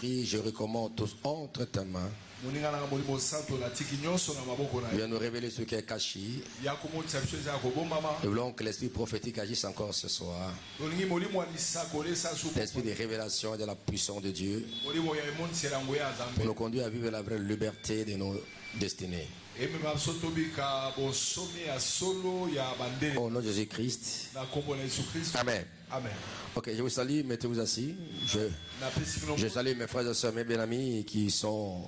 Je recommande tous entre tes mains. Viens nous révéler ce qui est caché. Nous voulons que l'esprit prophétique agisse encore ce soir. L'esprit de révélation et de la puissance de Dieu pour nous conduire à vivre la vraie liberté de nos destinées. Au nom de Jésus-Christ. Amen. Amen. Ok, je vous salue, mettez-vous assis. Je salue mes frères et sœurs, mes bien-amis qui sont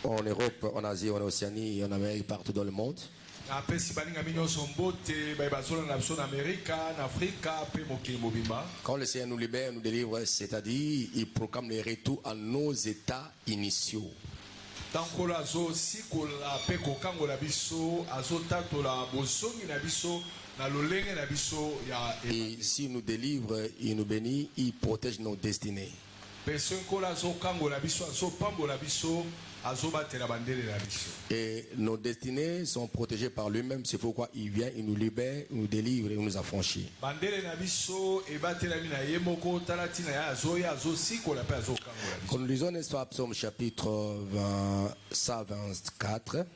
en Europe, en Asie, en Océanie, en Amérique, partout dans le monde. Quand le Seigneur nous libère, nous délivre, c'est-à-dire il proclame le retour à nos états initiaux. Et s'il nous délivre, il nous bénit, il protège nos destinées. Et nos destinées sont protégées par lui-même. C'est pourquoi il vient, il nous libère, il nous délivre et il nous affranchit. Quand nous lisons, n'est-ce pas, Psaume chapitre 124.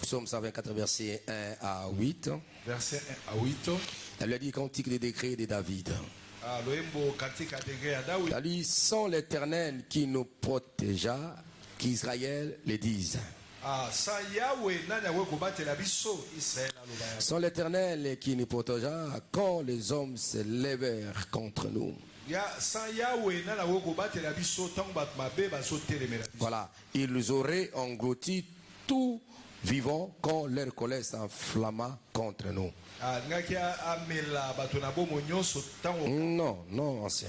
Psaume 124, verset 1 à 8. Verset 1 à 8. Elle lui a dit cantique des décrets de David. Elle dit sans l'Éternel qui nous protégea, qu'Israël le dise. Sans l'Éternel qui nous protégea, quand les hommes se lèvèrent contre nous. Voilà, ils auraient englouti tout vivant quand leur colère s'enflamma contre nous. Non, ancien.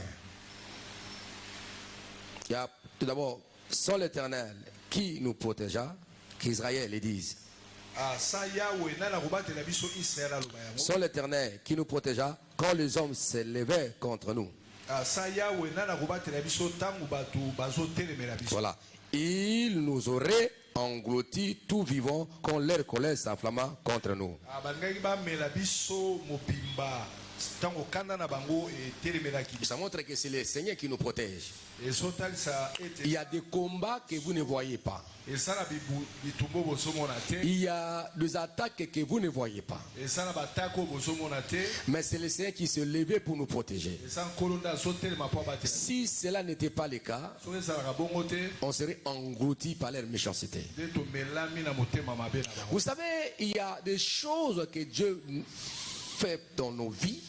Il y a tout d'abord, sans l'Éternel qui nous protégea, qu'Israël le dise. Sans l'Éternel qui nous protégea, quand les hommes se levaient contre nous. Voilà. Il nous aurait englouti tout vivant quand leur colère s'enflamma contre nous. Ça montre que c'est le Seigneur qui nous protège. Il y a des combats que vous ne voyez pas. Il y a des attaques que vous ne voyez pas. Mais c'est le Seigneur qui se levait pour nous protéger. Si cela n'était pas le cas, on serait englouti par leur méchanceté. Vous savez, il y a des choses que Dieu fait dans nos vies.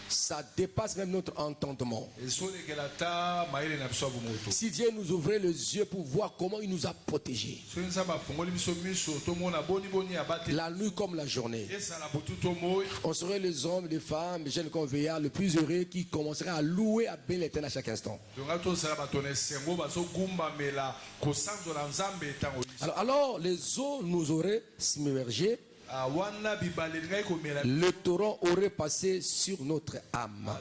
Ça dépasse même notre entendement. Si Dieu nous ouvrait les yeux pour voir comment il nous a protégés, la nuit comme la journée, on serait les hommes, les femmes, les jeunes conveillants les plus heureux qui commenceraient à louer, à bénir l'Éternel à chaque instant. Alors les eaux nous auraient submergés. Le torrent aurait passé sur notre âme.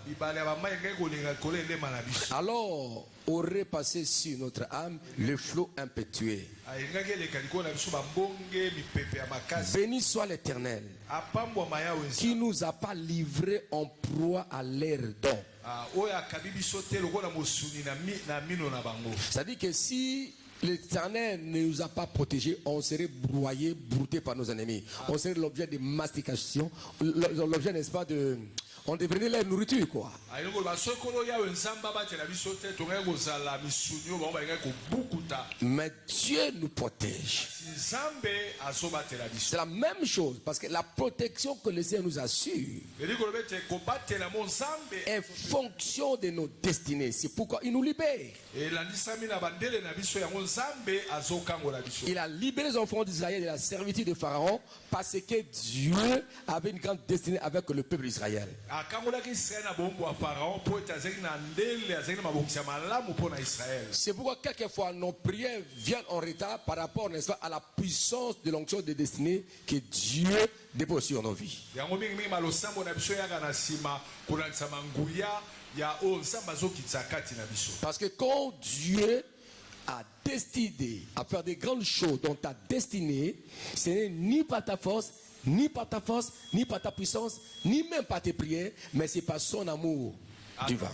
Alors aurait passé sur notre âme le flot impétueux. Béni soit l'Éternel qui nous a pas livrés en proie à l'air don. C'est-à-dire que si l'Éternel ne nous a pas protégés, on serait broyé, brouté par nos ennemis. On serait l'objet de mastication, l'objet, n'est-ce pas, de... On devenait la nourriture, quoi. Mais Dieu nous protège. C'est la même chose, parce que la protection que le Seigneur nous assure est fonction de nos destinées. C'est pourquoi il nous libère. Il a libéré les enfants d'Israël de la servitude de Pharaon parce que Dieu avait une grande destinée avec le peuple d'Israël. C'est pourquoi quelquefois nos prières viennent en retard par rapport, n'est-ce pas, à la puissance de l'onction de destinée que Dieu dépose sur nos vies. Parce que quand Dieu a décidé à faire des grandes choses dans ta destinée, ce n'est ni par ta force ni par ta force, ni par ta puissance, ni même par tes prières, mais c'est par son amour divin.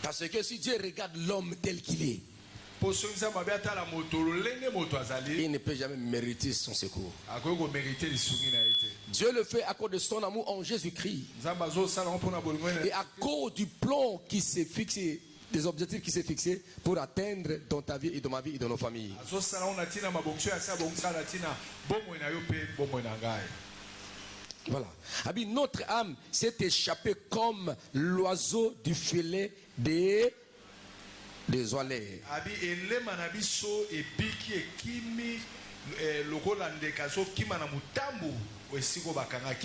Parce que si Dieu regarde l'homme tel qu'il est, il ne peut jamais mériter son secours. Dieu le fait à cause de son amour en Jésus-Christ. Et à cause du plan qui s'est fixé, des objectifs qui s'est fixés pour atteindre dans ta vie et dans ma vie et dans nos familles. Voilà. Notre âme s'est échappée comme l'oiseau du filet des oiseaux.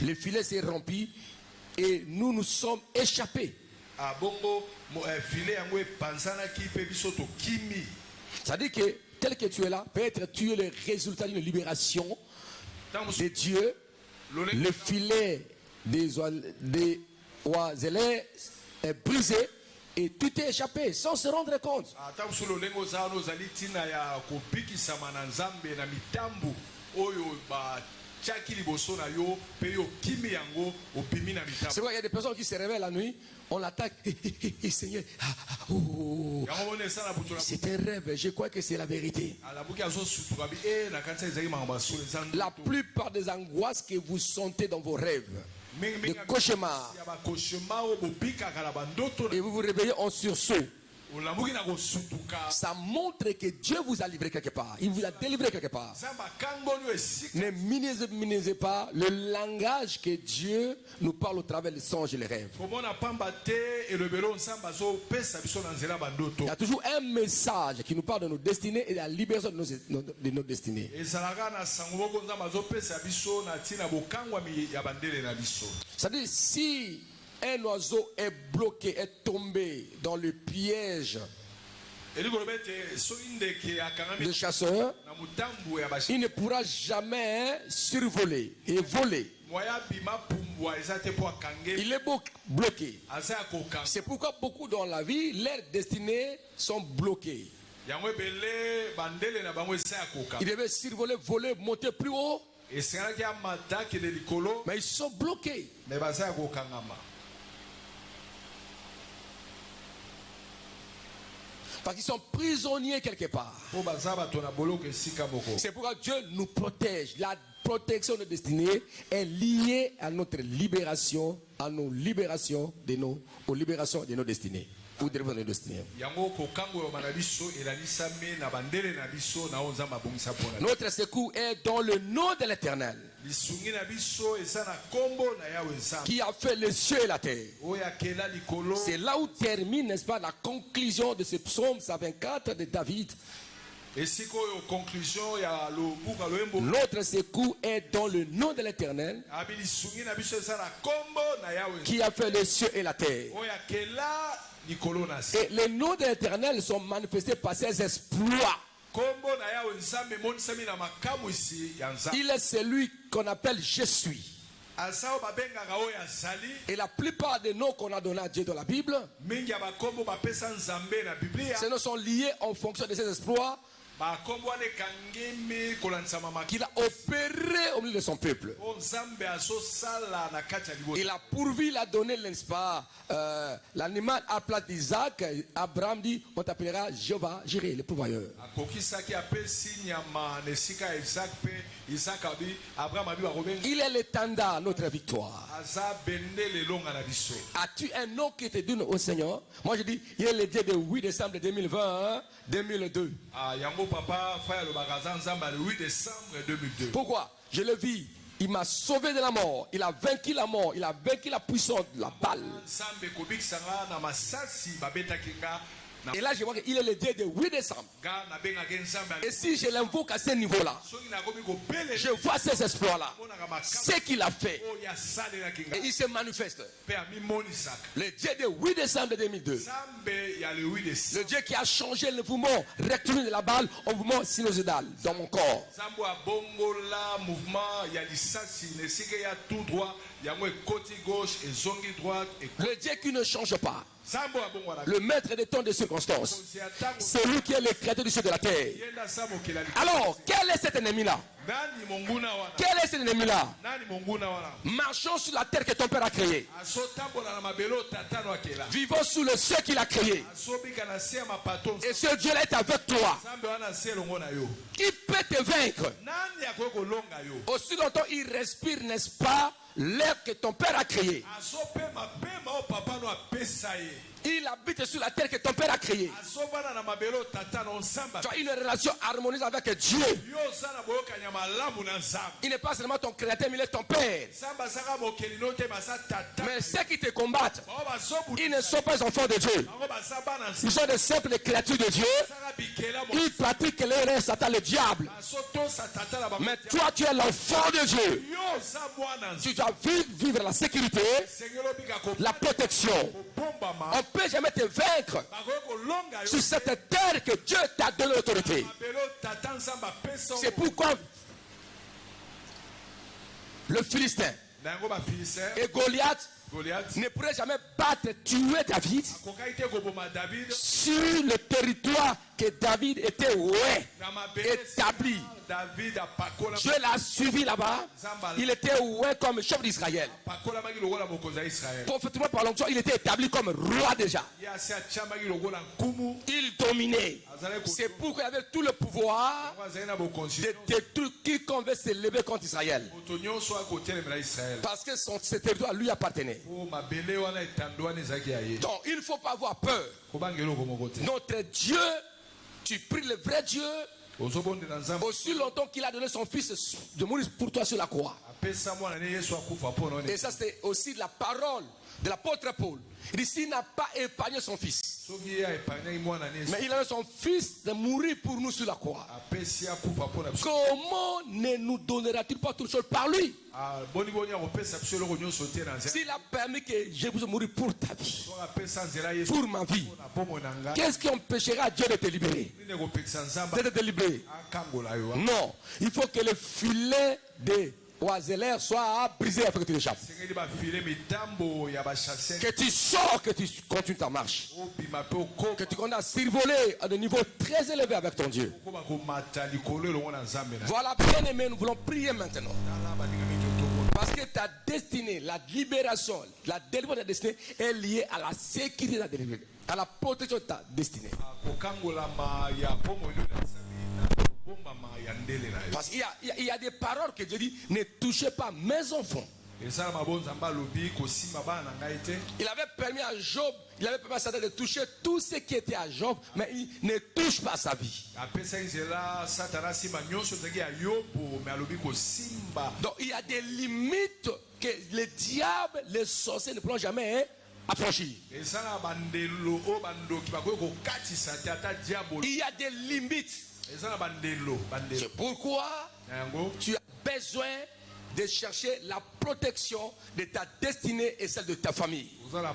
Le filet s'est rempli et nous nous sommes échappés. C'est-à-dire que tel que tu es là, peut-être tu es le résultat d'une libération de Dieu. Le filet des oiseaux est brisé et tu t'es échappé sans se rendre compte. C'est vrai, il y a des personnes qui se réveillent la nuit, on l'attaque. Seigneur, c'est un rêve, je crois que c'est la vérité. La plupart des angoisses que vous sentez dans vos rêves, des cauchemars, et vous vous réveillez en sursaut, ça montre que Dieu vous a livré quelque part. Il vous a délivré quelque part. Ne minimisez pas le langage que Dieu nous parle au travers des songes et les rêves. Il y a toujours un message qui nous parle de nos destinées et de la libération de nos destinées. C'est-à-dire, si un oiseau est bloqué, est tombé dans le piège des chasseurs, il ne pourra jamais survoler et voler. Il est bloqué. C'est pourquoi beaucoup dans la vie, leurs destinées sont bloquées. Ils devaient survoler, voler, monter plus haut, mais ils sont bloqués. Parce qu'ils sont prisonniers quelque part. C'est pourquoi Dieu nous protège. La protection de destinée est liée à notre libération, à nos libérations aux libérations de nos destinées. Notre secours est dans le nom de l'Éternel, qui a fait les cieux et la terre. C'est là où termine, n'est-ce pas, la conclusion de ce psaume 124 de David. Notre secours est dans le nom de l'Éternel, qui a fait les cieux et la terre. Et les noms de l'Éternel sont manifestés par ses exploits. Il est celui qu'on appelle Je suis. Et la plupart des noms qu'on a donnés à Dieu dans la Bible, ce ne sont liés en fonction de ses exploits qu'il a opéré au milieu de son peuple. Il a pourvu, il a donné, n'est-ce pas, l'animal à plat d'Isaac. Abraham dit, on t'appellera Jéhovah Jireh, le pourvoyeur. Il est l'étendard, notre victoire. As-tu un nom qui te donne au Seigneur? Moi je dis, il est le Dieu de 8 décembre 2020, 2002. Pourquoi? Je le vis. Il m'a sauvé de la mort. Il a vaincu la mort. Il a vaincu la puissance de la balle. Et là, je vois qu'il est le Dieu de 8 décembre. Et si je l'invoque à ce niveau-là, je vois ces exploits-là, ce qu'il a fait, et il se manifeste. Le Dieu de 8 décembre 2002, le Dieu qui a changé le mouvement rectiligne de la balle au mouvement sinusoïdal dans mon corps. Le Dieu qui ne change pas. Le maître des temps de circonstances. C'est lui qui est le créateur du ciel de la terre. Alors, quel est cet ennemi-là? Quel est cet ennemi-là? Marchons sur la terre que ton père a créée. Vivons sous le ciel qu'il a créé. Et ce Dieu-là est avec toi. Qui peut te vaincre? Aussi longtemps il respire, n'est-ce pas, l'air que ton père a créé. Il habite sur la terre que ton père a créée. Tu as une relation harmonieuse avec Dieu. Il n'est pas seulement ton créateur, mais il est ton père. Mais ceux qui te combattent, ils ne sont pas enfants de Dieu. Ils sont des simples créatures de Dieu. Ils pratiquent l'erreur, Satan, le diable. Mais toi, tu es l'enfant de Dieu. Tu dois vivre la sécurité, la protection. On ne peut jamais te vaincre sur cette terre que Dieu t'a donné l'autorité. C'est pourquoi le Philistin et Goliath ne pourrait jamais battre, tuer David sur le territoire que David était établi. Dieu l'a suivi là-bas. Il était comme chef d'Israël. Prophétiquement parlant, il était établi comme roi déjà. Il dominait. C'est pourquoi il avait tout le pouvoir de détruire quiconque veut s'élever contre Israël. Parce que ce territoire lui appartenait. Donc il ne faut pas avoir peur. Notre Dieu, tu pries le vrai Dieu. Aussi longtemps qu'il a donné son fils de mourir pour toi sur la croix. Et ça c'est aussi la parole de l'apôtre Paul. Il dit s'il n'a pas épargné son fils, mais il a donné son fils de mourir pour nous sur la croix, comment ne nous donnera-t-il pas toutes choses par lui? S'il a permis que je puisse mourir pour ta vie, pour ma vie, qu'est-ce qui empêchera Dieu de te libérer? De te libérer? Non, il faut que le filet des oiseleurs soit brisé afin que tu échappes. Que tu sors, que tu continues ta marche. Que tu continues à survoler à des niveaux très élevés avec ton Dieu. Voilà, bien aimé, nous voulons prier maintenant. Parce que ta destinée, la libération, la délivrance de ta destinée est liée à la sécurité de ta destinée, à la protection de ta destinée. Parce qu'il y a des paroles que Dieu dit, ne touchez pas mes enfants. Il avait permis à Job, il avait permis à Satan de toucher tout ce qui était à Job, mais il ne touche pas sa vie. Donc il y a des limites que le diable, les sorciers ne pourront jamais approcher. Il y a des limites. C'est pourquoi tu as besoin de chercher la protection de ta destinée et celle de ta famille. Cela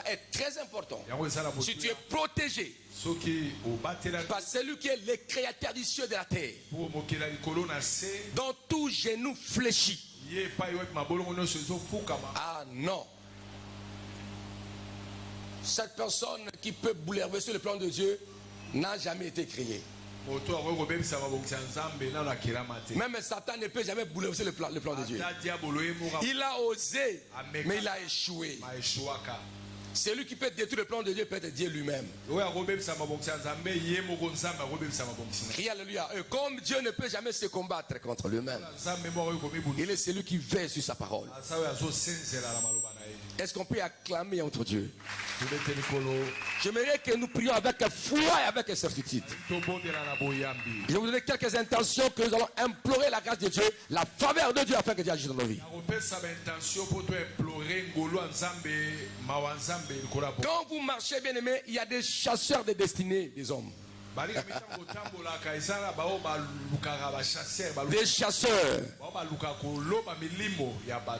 est très important. Si tu es protégé par celui qui est le créateur du ciel et de la terre, dont tout genou fléchit. Ah non. Cette personne qui peut bouleverser le plan de Dieu n'a jamais été créée. Même Satan ne peut jamais bouleverser le plan de Dieu. Il a osé, mais il a échoué. Celui qui peut détruire le plan de Dieu peut être Dieu lui-même. Crie alléluia. Comme Dieu ne peut jamais se combattre contre lui-même, il est celui qui veille sur sa parole. Est-ce qu'on peut acclamer entre Dieu? J'aimerais que nous prions avec foi et avec certitude. Je vais vous donner quelques intentions que nous allons implorer la grâce de Dieu, la faveur de Dieu afin que Dieu agisse dans nos vies. Quand vous marchez, bien aimé, il y a des chasseurs de destinée des hommes. Des chasseurs.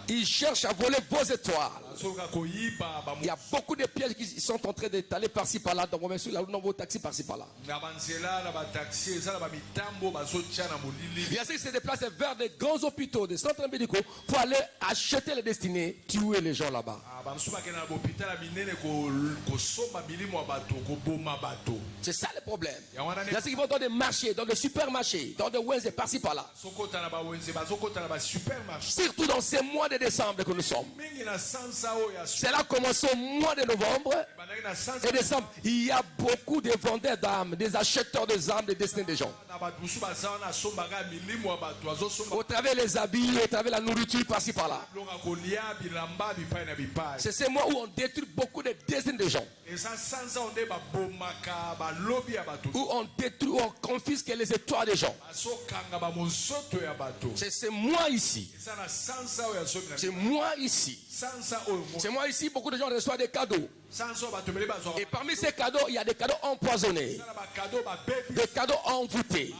Ils cherchent à voler vos étoiles. Il y a beaucoup de pièges qui sont en train d'étaler par-ci par-là dans vos taxis par-ci par-là. Il y a ceux qui se déplacent vers des grands hôpitaux, des centres médicaux pour aller acheter les destinées, tuer les gens là-bas. C'est ça le problème. Il y a ceux qui vont dans des marchés, dans des supermarchés, dans des Wednesday par-ci par-là. Surtout dans ces mois de décembre que nous sommes. C'est là commence au mois de novembre et décembre. Il y a beaucoup de vendeurs d'âmes, des acheteurs des âmes, des destinées des gens. Au travers les habits, au travers la nourriture par-ci par-là. C'est ces mois où on détruit beaucoup de destinées des gens. Où on détruit, on confisque les étoiles des gens. C'est ce mois ici. C'est moi ici. C'est moi ici, beaucoup de gens reçoivent des cadeaux. Et parmi ces cadeaux, il y a des cadeaux empoisonnés, des cadeaux envoûtés,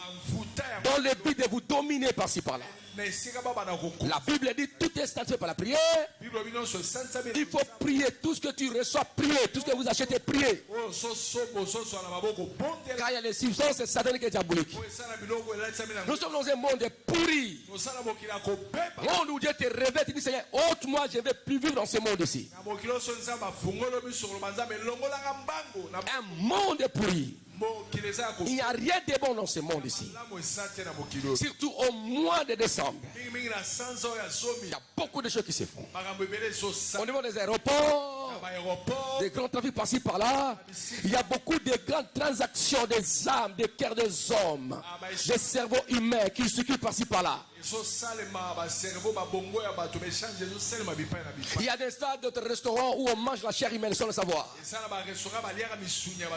dans le but de vous dominer par-ci par-là. La Bible dit tout est sanctifié par la prière. Il faut prier. Tout ce que tu reçois, prier. Tout ce que vous achetez, prier. Car il y a les substances sataniques et diaboliques. Nous sommes dans un monde pourri. Monde où Dieu te révèle, tu dis Seigneur, ôte-moi, je ne vais plus vivre dans ce monde ici. Un monde pourri. Il n'y a rien de bon dans ce monde ici. Surtout au mois de décembre. Il y a beaucoup de choses qui se font. Au niveau des aéroports, des grands trafics par-ci par-là, il y a beaucoup de grandes transactions des âmes, des cœurs des hommes, des cerveaux humains qui circulent par-ci par-là. Il y a des stades de restaurants où on mange la chair humaine sans le savoir.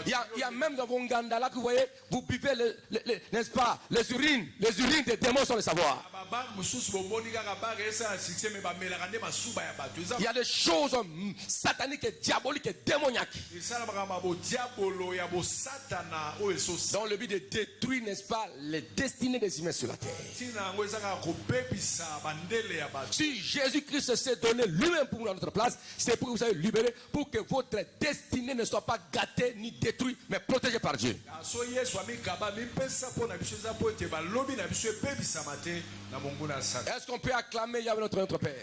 Il y a même dans vos Ngandala que vous voyez, vous buvez n'est-ce pas, les urines des démons sans le savoir. Il y a des choses sataniques et diaboliques et démoniaques dans le but de détruire, n'est-ce pas, les destinées des humains sur la terre. Si Jésus-Christ s'est donné lui-même pour nous à notre place, c'est pour que vous soyez libérés, pour que votre destinée ne soit pas gâtée ni détruite, mais protégée par Dieu. Est-ce qu'on peut acclamer Yahweh notre Père?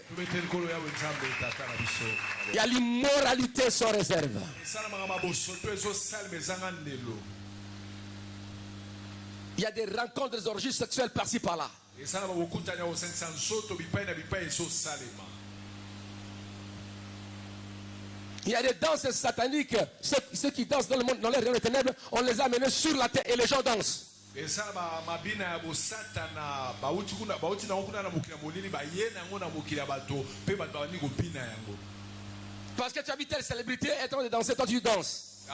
Il y a l'immoralité sans réserve. Il y a des rencontres, des orgies sexuelles par-ci par-là. Il y a des danses sataniques. Ceux qui dansent dans le monde, dans les réunions des ténèbres, on les a amenés sur la terre et les gens dansent. Parce que tu habites telle célébrité et tu es danser, toi tu danses. Et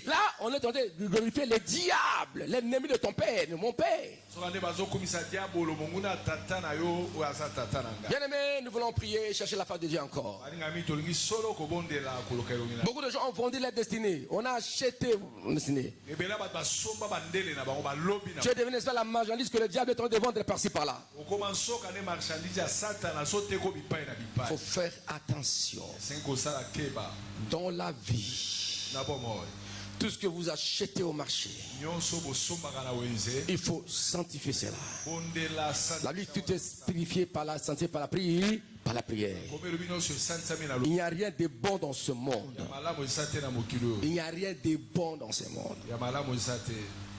là, on est en train de glorifier le diable, l'ennemi de ton père, de mon père. Bien aimé, nous voulons prier, chercher la face de Dieu encore. Beaucoup de gens ont vendu leur destinée. On a acheté leur destinée. Tu es devenu la marchandise que le diable est en train de vendre par-ci par-là. Il faut faire attention dans la vie. Tout ce que vous achetez au marché, il faut sanctifier cela. La vie, tout est purifié par la santé, par la prière. Par la prière. Il n'y a rien de bon dans ce monde. Il n'y a rien de bon dans ce monde.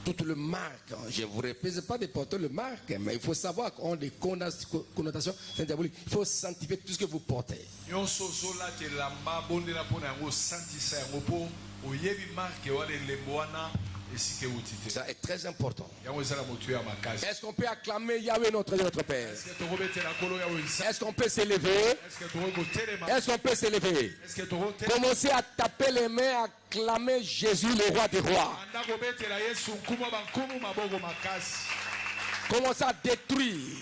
Toute le marque, je ne vous répète pas de porter le marque, mais il faut savoir qu'on a des connotations diaboliques. Il faut sanctifier tout ce que vous portez. Ça est très important. Est-ce qu'on peut acclamer Yahweh notre Père? Est-ce qu'on peut s'élever? Est-ce qu'on peut s'élever? Commencez à taper les mains, à acclamer Jésus le roi des rois. Commencez à détruire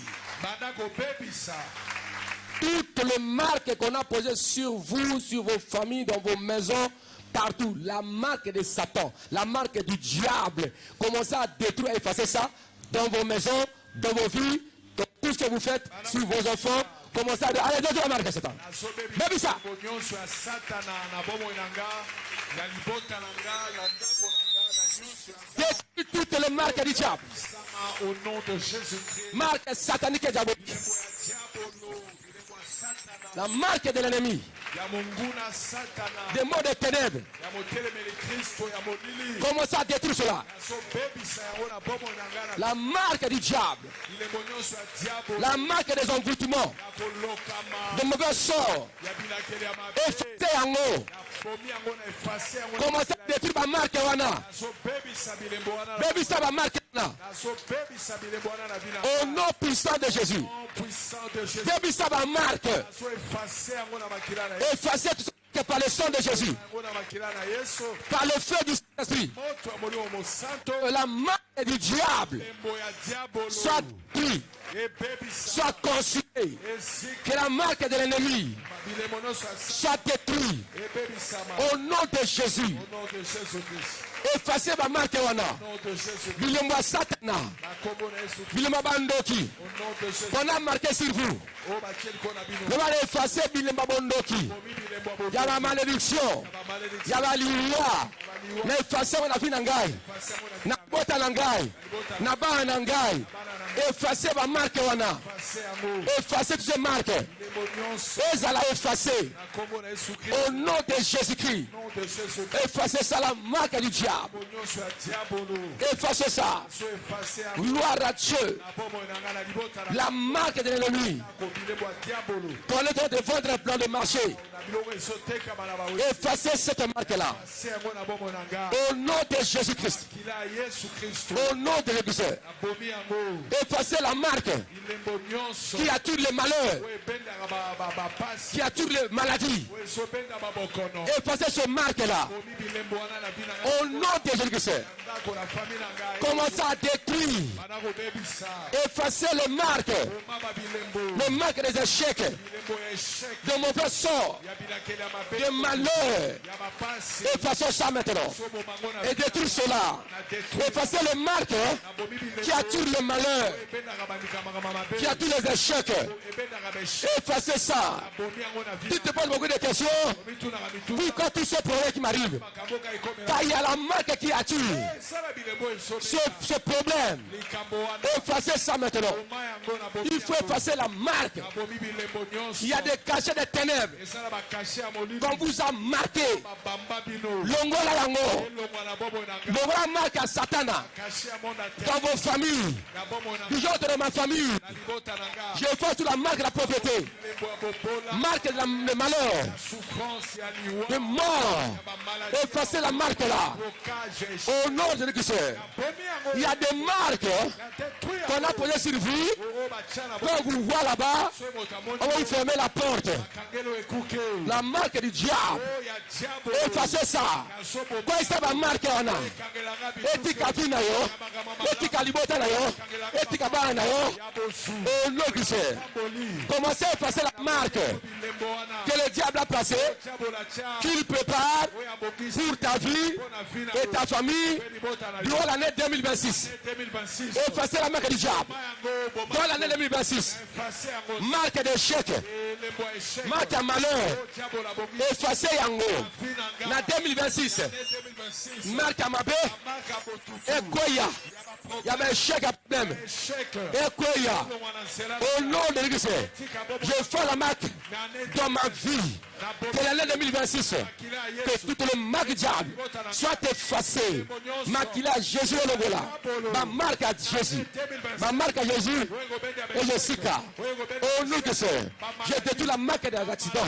toutes les marques qu'on a posées sur vous, sur vos familles, dans vos maisons, partout, la marque de Satan, la marque du diable, commencez à détruire, effacer ça dans vos maisons, dans vos vies, dans tout ce que vous faites sur vos enfants. Commencez à allez, détruire la marque de Satan. Même ça. Détruis toutes les marques du diable. Au nom de Jésus-Christ. Marque satanique et diabolique. La marque de l'ennemi. Des mots de ténèbres. Commencez à détruire cela. La marque du diable. La marque des envoûtements. De mauvais sorts. Effacez en haut. Commencez à détruire ma marque wana. Baby ça ma marque wana. Au nom puissant de Jésus. Baby ça ma marque. Effacez tout ce que par le sang de Jésus. Par le feu du Saint-Esprit. La marque du diable soit prise, soit consumée. Que la marque de l'ennemi soit détruite. Au nom de Jésus. Effacez ma marque wana. Bilemba Satana. Bilemba Bandoki. On a marqué sur vous. On va effacer Bilemba Bandoki. Il y a la malédiction. Il y a la loi. N'effacez on a vu Nangai. Na bota Nangai. Na ba Nangai. Effacez ma marque wana. Effacez toutes ces marques. Elles allent effacer. Au nom de Jésus-Christ. Effacez ça la marque du diable. Effacez ça. Gloire à Dieu. La marque de l'ennemi. Prenez de votre plan de marché. Effacez cette marque-là. Au nom de Jésus-Christ. Au nom de l'Église. Effacez la marque qui a tous les malheurs, qui a toutes les maladies. Effacez cette marque-là. Au nom de Jésus-Christ. Commencez à détruire. Effacez les marques des échecs, de mauvais sorts, de malheur. Effacez ça maintenant. Et détruisez cela. Effacez les marques qui a tous les malheurs, qui a tous les échecs. Effacez ça. Tu te poses beaucoup de questions. Pourquoi tous ces problèmes qui m'arrivent? Car il y a la marque qui a tué ce problème. Effacez ça maintenant. Il faut effacer la marque. Il y a des cachets de ténèbres qu'on vous a marqué. Longola yango. Longola marque à Satana. Dans vos familles. Du genre de ma famille. J'efface toute la marque de la propriété. Marque de malheur. De mort. Effacez la marque là. Au nom de Jésus. Il y a des marques qu'on a posées sur vous. Quand vous voit là-bas, on va vous fermer la porte. La marque du diable. Effacez ça. Quoi est-ce que la marque on a? Etika vina yo. Etika libota na yo. Etika bana na yo. Au nom de Jésus. Commencez à effacer la marque que le diable a placée, qu'il prépare pour ta vie et ta famille durant l'année 2026. Effacez la marque du diable. Dans l'année 2026, marque d'échec, marque à malheur, effacez yango. En 2026, marque à mabé, et Koya. Il y avait un chèque à problème. Et Koya. Au nom de l'Église, je fais la marque dans ma vie. Que l'année 2026, que toutes les marques diable soient effacées. Marque à Jésus au Logola. Ma marque à Jésus. Ma marque à Jésus et Jessica. Au nom de c'est. J'ai détruit la marque des accidents,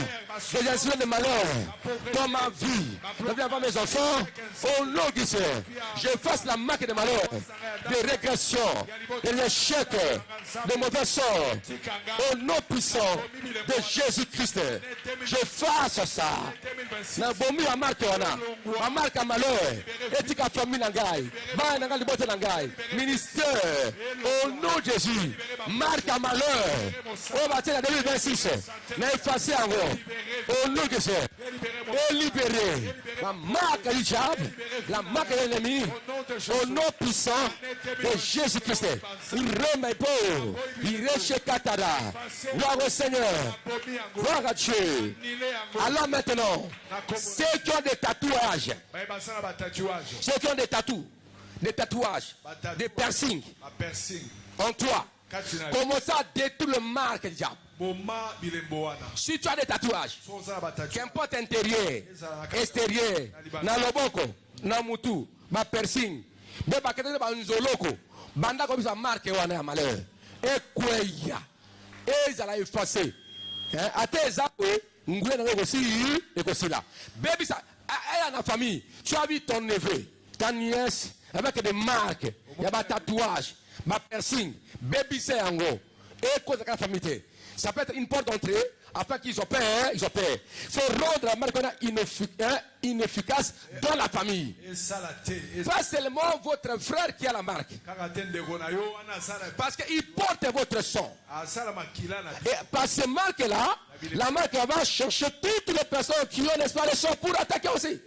des incidents de malheur dans ma vie. Je viens voir mes enfants. Au nom de c'est. J'efface la marque de malheur, de régression, de l'échec, de mauvais sorts. Au nom puissant de Jésus-Christ. J'efface ça. Na bomi la marque on a. Ma marque à malheur. Et tu as famille dans nangai. Ba nangai libote nangai. Ministère. Au nom de Jésus. Marque à malheur. On va tenir 2026. Mais effacer encore. Au nom de Jésus. Et libérer. La marque du diable. La marque de l'ennemi. Au nom puissant de Jésus-Christ. Il remet beau. Il reste Katara. Gloire au Seigneur. Gloire à Dieu. Alors maintenant, ceux qui ont des tatouages, ceux qui ont des tatouages, des piercings en toi, commencez à détruire le marque du diable. Si tu as des tatouages, qu'importe intérieur, extérieur, na loboko, na mutu, ma piercing, mais pas que tu as un zoloko, banda comme ça marque wana ya malheur. Et quoi ya? Et ils allaient effacer. À tes appuis, ngoué na aussi et là. Baby ça, à la famille, tu as vu ton neveu, ta nièce avec des marques, il y a des tatouages, des piercings, baby c'est en gros. Et quoi de la famille? Ça peut être une porte d'entrée afin qu'ils opèrent, Il faut rendre la marque inefficace dans la famille. Pas seulement votre frère qui a la marque. Parce qu'il porte votre sang. Et par ces marques-là, la marque va chercher toutes les personnes qui ont, n'est-ce pas, le sang pour attaquer aussi.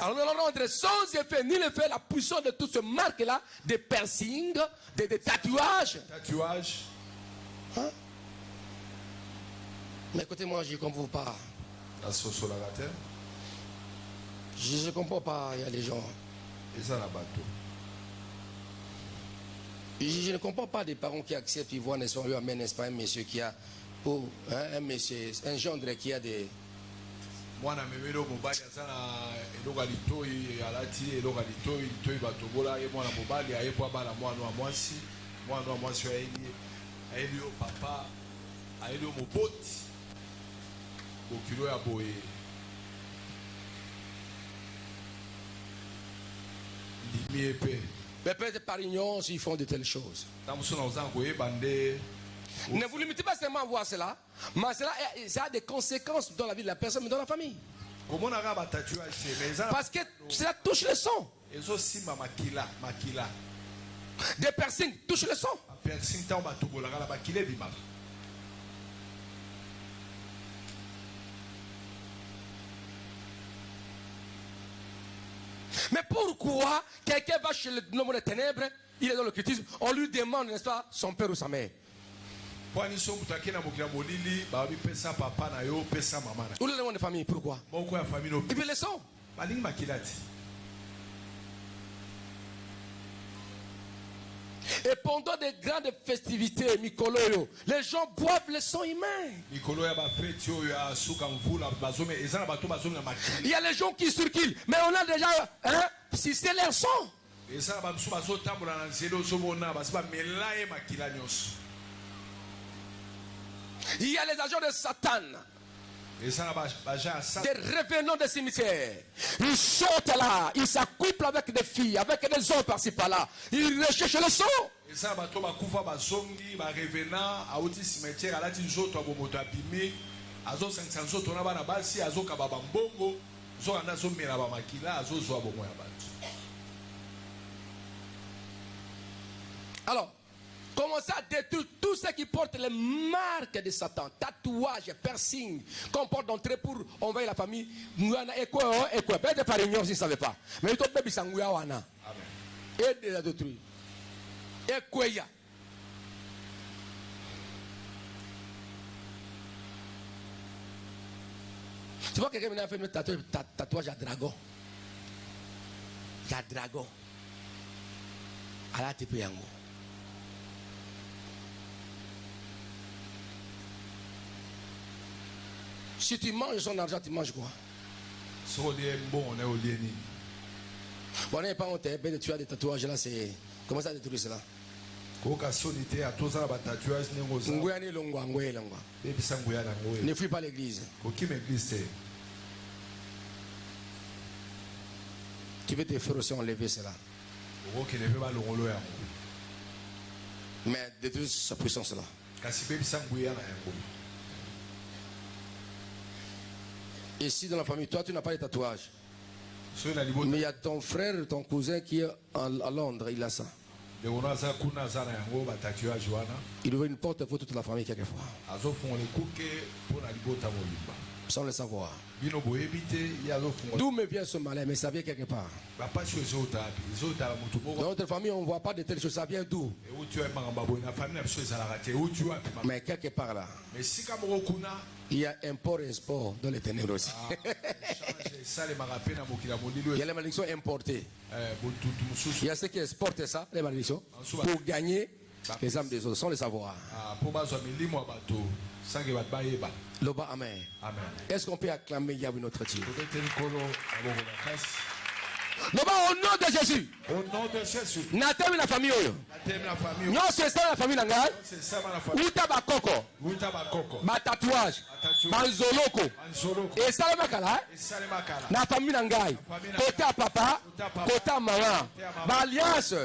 Alors nous allons rendre sans effet ni l'effet la puissance de toutes ces marques-là, des piercings, des tatouages. Hein? Mais écoutez-moi, je ne comprends pas. Je ne comprends pas, il y a des gens. Je ne comprends pas des parents qui acceptent, ils voient, n'est-ce pas, un monsieur qui a, ou un monsieur, un gendre qui a des... Mwana memelo mobali azana eloka litoi alati eloka litoi batobola ye mwana mobali ayepo bala mwana wa mwasi ayebi yo papa ayebi yo moboti okilo ya boye limi epe. Mais peut-être par ignorance ils font de telles choses. Tamusona ozan koye bande. Ne vous limitez pas seulement à voir cela, mais ça a des conséquences dans la vie de la personne, mais dans la famille. Parce que cela touche le sang. Des piercings touchent le sang. Mais pourquoi quelqu'un va chez le homme des ténèbres, il est dans le critisme, on lui demande, n'est-ce pas, son père ou sa mère? Où est le nom de famille? Pourquoi? Il veut le sang. Et pendant des grandes festivités, Mikoloyo, les gens boivent le sang humain. Il y a les gens qui circulent, mais on a déjà, si c'est leur sang. Il y a les agents de Satan, des revenants des cimetières. Ils sortent là, ils s'accouplent avec des filles, avec des hommes par-ci par-là. Ils recherchent le sang. Alors, commencez à détruire tout ce qui porte les marques de Satan, tatouages, piercings, qu'on porte d'entrée pour envahir la famille. Peut-être par ignorance, ils ne savaient pas. Mais il faut et de la détruire. Et quoi y a? Tu vois quelqu'un a fait un tatouage à dragon. Il y a dragon. À la TP Yango. Si tu manges son argent, tu manges quoi? Bon, on n'est pas honte, tu as des tatouages là, c'est. Comment ça détruire cela? Ne fuis pas l'église. Tu veux te faire aussi enlever cela. Mais détruire sa puissance là. Ici dans la famille, toi tu n'as pas de tatouage. Mais il y a ton frère, ton cousin qui est à Londres, il a ça. Il ouvre une porte pour toute la famille quelquefois. Sans le savoir. D'où me vient ce malin, mais ça vient quelque part. Dans notre famille, on ne voit pas de telles choses, ça vient d'où? Mais quelque part là, il y a import et export dans les ténèbres aussi. Il y a les malédictions importées. Il y a ceux qui exportent ça, les malédictions, pour gagner les âmes des autres, sans le savoir. Loba, amen. Est-ce qu'on peut acclamer Yahweh notre Dieu? Loba, au nom de Jésus. Au nom de Jésus. Nathalie la famille. Non, c'est ça la famille Nangai. Uta bakoko. Ba tatouage. Ba nzoloko. Et ça le makala. Na famille Nangai. Côté papa, côté maman. Ba alliance.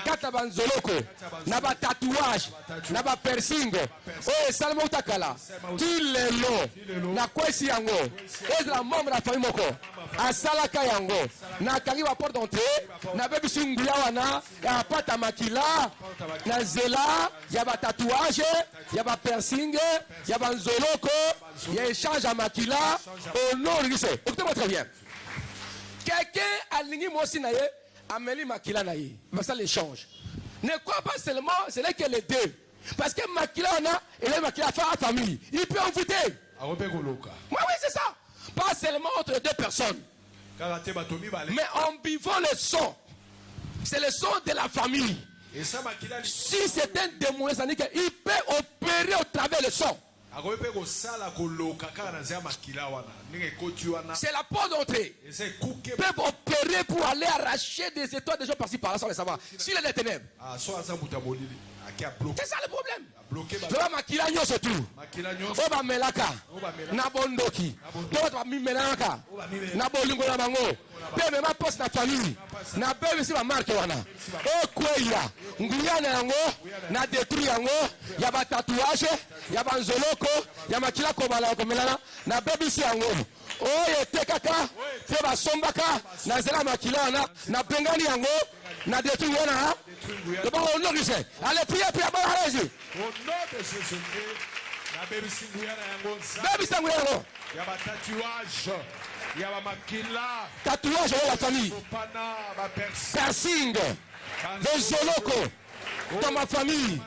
Kata ba nzoloko. Na ba tatouage. Na ba piercing. Oh, ça le motakala. Tout le long. Na kwesi yango. Et la membre de la famille moko. Asalaka yango. Na kangi ba porte d'entrée. Na bebi singulia wana. Ya pata makila. Na zela. Ya ba tatouage. Ya ba piercing. Ya ba nzoloko. Ya échange à makila. Au nom de Jésus. Écoutez-moi très bien. Quelqu'un a ligné moi aussi naïe. Amélie makila naïe. Mais ça l'échange. Ne crois pas seulement. C'est là que les deux. Parce que makila wana. Et là makila fait la famille. Il peut en foutre. Oui, c'est ça. Pas seulement entre deux personnes. Mais en vivant le son. C'est le son de la famille. Si c'est un démon, il peut opérer au travers le son. C'est la porte d'entrée. Ils peuvent opérer pour aller arracher des étoiles des gens par-ci par-là sans le savoir. S'il est des ténèbres. C'est ça le problème. Loba makila nyoso tu. Oba melaka. Na bondoki. Loba mimelaka. Na bolingo na bango. Pe me ma poste na famille. Na bebe si ba marque wana. O kweya. Nguyana yango na détruire yango. Ya ba tatouage, ya ba nzoloko, ya makila ko bala ko melana. Na bebe si yango. Oye tekaka. Fe ba sombaka. Na zela makila wana. Na bengani yango. Na détruire wana. Au nom de Jésus. Allez, priez, priez, allez-y. Au nom de Jésus. Baby Sanguiano. Il y a un tatouage. Il y a un maquilla. Tatouage de la famille. Piercing. Des zoloko. Dans ma famille.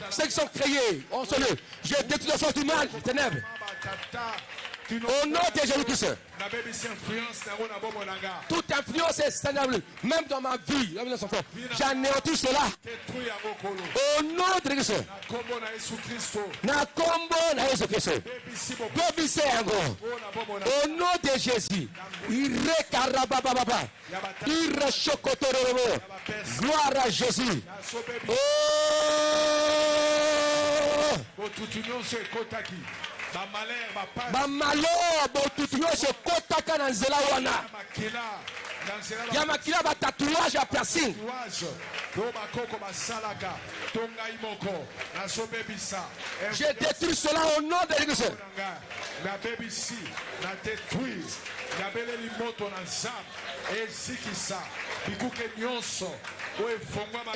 Ceux qui sont créés. On se le. J'ai détruit le force du mal. Ténèbres. Au nom de Jésus-Christ. Toute influence est scandaleuse. Même dans ma vie, j'anéantis cela. Au nom de Jésus. Na kombo na Jésus Christ. Au nom de Jésus. Gloire à Jésus. Oh. Ba malheur botutuyo se kotaka na nzela wana. Ya makila ba tatouage à piercing. Je détruis cela au nom de Jésus.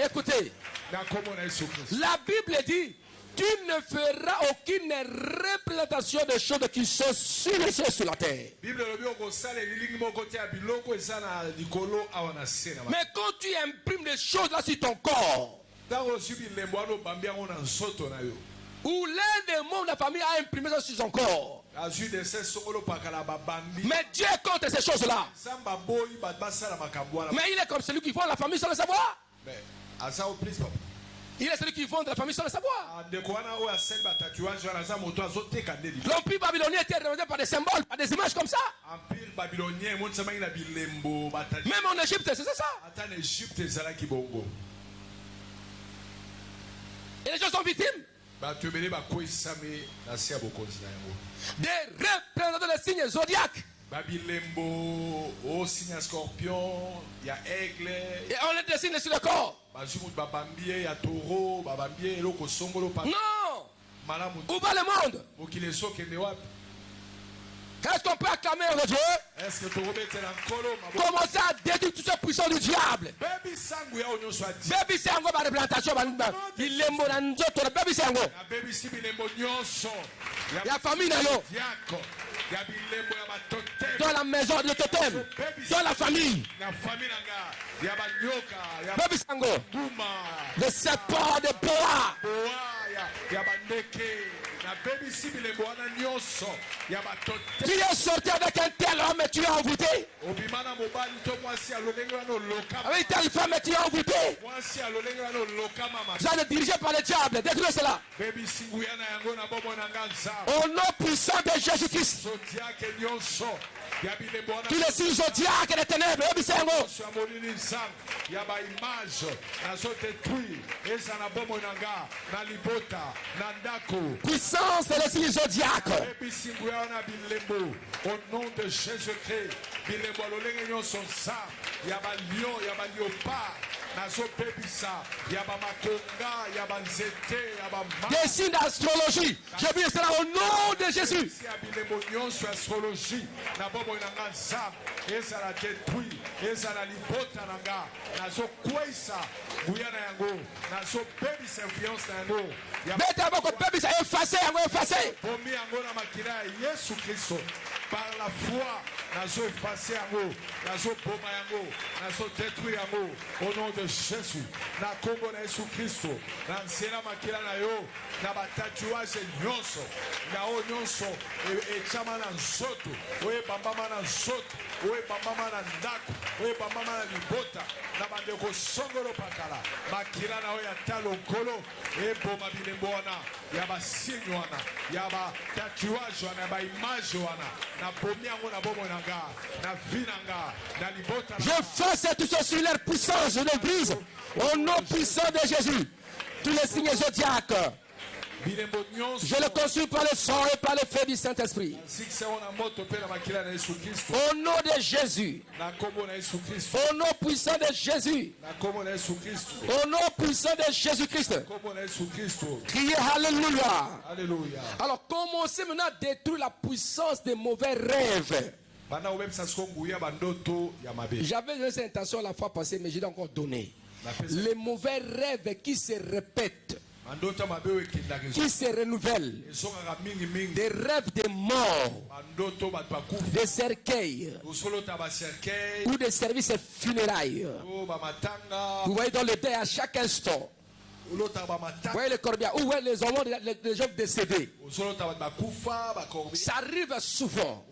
Écoutez, la Bible dit: tu ne feras aucune représentation des choses qui sont sur les cieux sur la terre. Mais quand tu imprimes des choses là sur ton corps, ou l'un des membres de la famille a imprimé ça sur son corps, mais Dieu est contre ces choses là. Mais il est comme celui qui vend la famille sans le savoir. Il est celui qui vend de la famille sans le savoir. L'empire babylonien était représenté par des symboles, par des images comme ça. Même en Égypte, c'est ça. Et les gens sont victimes. Des représentants des signes zodiaques. Babilembo, au signe scorpion, il y a aigle. Et on les dessine sur le corps. Non. Où va le monde? Est-ce qu'on peut acclamer le Dieu? Est-ce que tu remets en colo? Commencez à détruire toutes ces puissances du diable. Baby sangu ya onyo soit dit. Baby c'est encore par replantation. Il est mort dans notre baby c'est encore. Baby si bilembo nyonso. La famille n'a yo. Diako. Ya bilembo ya batotem. Dans la maison de totem. Dans la famille. La famille nanga. Ya banyoka. Ya Baby c'est encore. buma. Le serpent de bois. Boa ya bandeke. Na baby si bilembo wana nyonso. Ya batotem. Tu es sorti avec un tel homme et tu es envoûté. Obimana mobali to mwasi alolenge wana lokama. Avec telle femme et tu es envoûté. Mwasi alolenge wana lokama mama. Vous êtes dirigé par le diable. Détruisez cela. Baby singu yana yango na bobo na nganza. Au nom puissant de Jésus-Christ. Zodiac nyonso. Ya bilembo wana. Tu le signes zodiaque des ténèbres. Baby c'est encore. Sur monini nzam. Ya ba image. Na zo détruire. Eza na bobo na nga. Na libota. Na ndako. Puissance de le signe zodiaque. Baby singu yana bilembo. Au nom de Jésus-Christ. Bilembo alolenge nyonso nzam. Ya ba lion. Ya ba léopard. Nazo pebisa, yaba makonga, yaba nzete, yaba ma. Des signes d'astrologie. Je prie cela au nom de Jésus. Si abilemo nyonso astrologie, na bobo nanga nzam, eza la détruit, eza la libota nanga, nazo kwesa, buya na yango, nazo pebisa influence na yango. Mettez à votre peuple, ça effacé, effacé. Bomi yango na makila ya Yesu Kristo. Par la foi, nazo effacé yango, nazo boma yango, nazo détruire yango, au nom de Jésus, na kombo na Yesu Kristo, na nzela makila na yo, na batatuage nyonso, na o nyonso, e chama na nzoto, oye bambama na nzoto, oye bambama na ndako, oye bambama na libota, na bandeko songolo pakala, makila na oya talo kolo, e boma bilembo wana, ya ba signe wana, ya ba tatuage wana, ya ba image wana, na bomi yango na bomo nanga, na vi nanga, na libota. Je fasse tout ça sur leur puissance, je le brise. Au nom puissant de Jésus. Tous les signes zodiaques. Je le consulte par le sang et par le feu du Saint-Esprit. Au nom de Jésus. Au nom puissant de Jésus. Au nom puissant de Jésus-Christ. Criez Alléluia. Alléluia. Alors commencez maintenant à détruire la puissance des mauvais rêves. J'avais eu cette intention la fois passée, mais je l'ai encore donné. Les mauvais rêves qui se répètent, qui se renouvellent, des rêves de mort, des cercueils ou des services funérailles. Vous voyez dans le deuil à chaque instant. Vous voyez les corbières, où est les hommes, les gens décédés. Ça arrive souvent.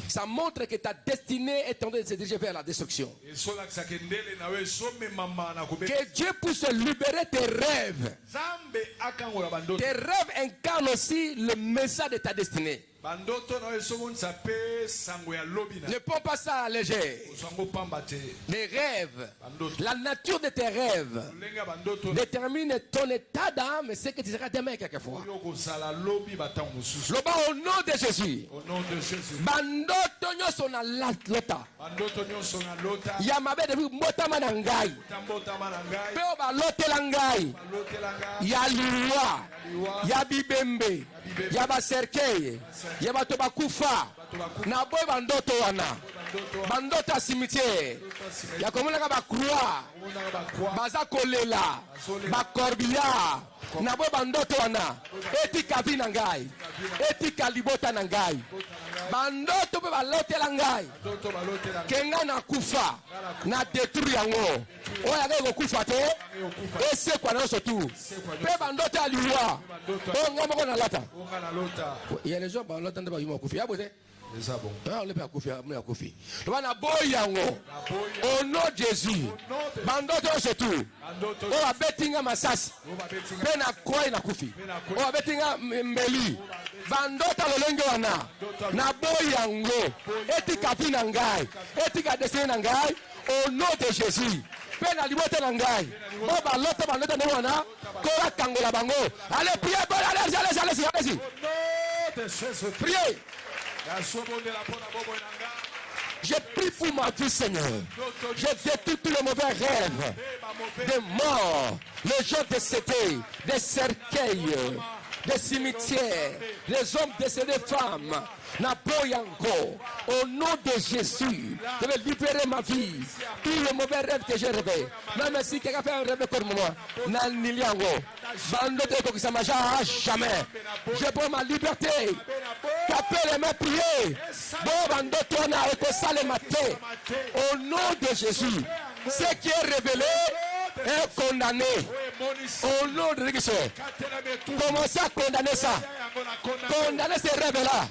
Ça montre que ta destinée est en train de se diriger vers la destruction. Que Dieu puisse libérer tes rêves. Tes rêves incarnent aussi le message de ta destinée. Ne prends pas ça à léger. Les rêves, la nature de tes rêves détermine ton état d'âme et ce que tu seras demain quelquefois. Au nom de Jésus. Bandoto nyoso na lota. Yamabe de motama na ngai. Pe o ba lotela ngai. Ya liwa, ya bibembe, ya ba cercueil, ya ba to bakufa. Na boy bandoto wana. Bandoto a cimetière. Ya komona ka ba croix. Baza kolela. Ba corbillard. Na boy bandoto wana. Etika vi na ngai. Etika libota na ngai. Bandoto pe balotela ngai. Kenga na kufa. Na détruire yango. Oya ga kufa te. Ese kwa na sotu. Pe bandoto aliwa. O ngama ko na lata. Il y a les gens ba lota ndaba yimo kufi. Ya bote. On le peut confier, on le confie. Au nom de Jésus, bandoto surtout. On va bettinga masasi. Pena koi na kufi. On va bettinga mbeli. Bandoto lolenge wana. Na boyango. Etika pina ngai. Etika desene na ngai. Au nom de Jésus. Pena libote na ngai. On va lota bandoto na wana. Kora kangola bango. Allez priez, allez. Priez. Je prie pour ma vie, Seigneur. Je détruis tous les mauvais rêves, des morts, les gens décédés, des cercueils, des cimetières, les hommes décédés femmes, Napoyango, au nom de Jésus, je vais libérer ma vie. Tous les mauvais rêves que j'ai rêvés, même si quelqu'un fait un rêve comme moi, Naniliango, bande de que ça m'a jamais. Je prends ma liberté. Tapez les mains, priez. Bon, bande de toi, et que ça les maté. Au nom de Jésus, ce qui est révélé est condamné. Au nom de Jésus, commencez à condamner ça. Condamner ces rêves-là.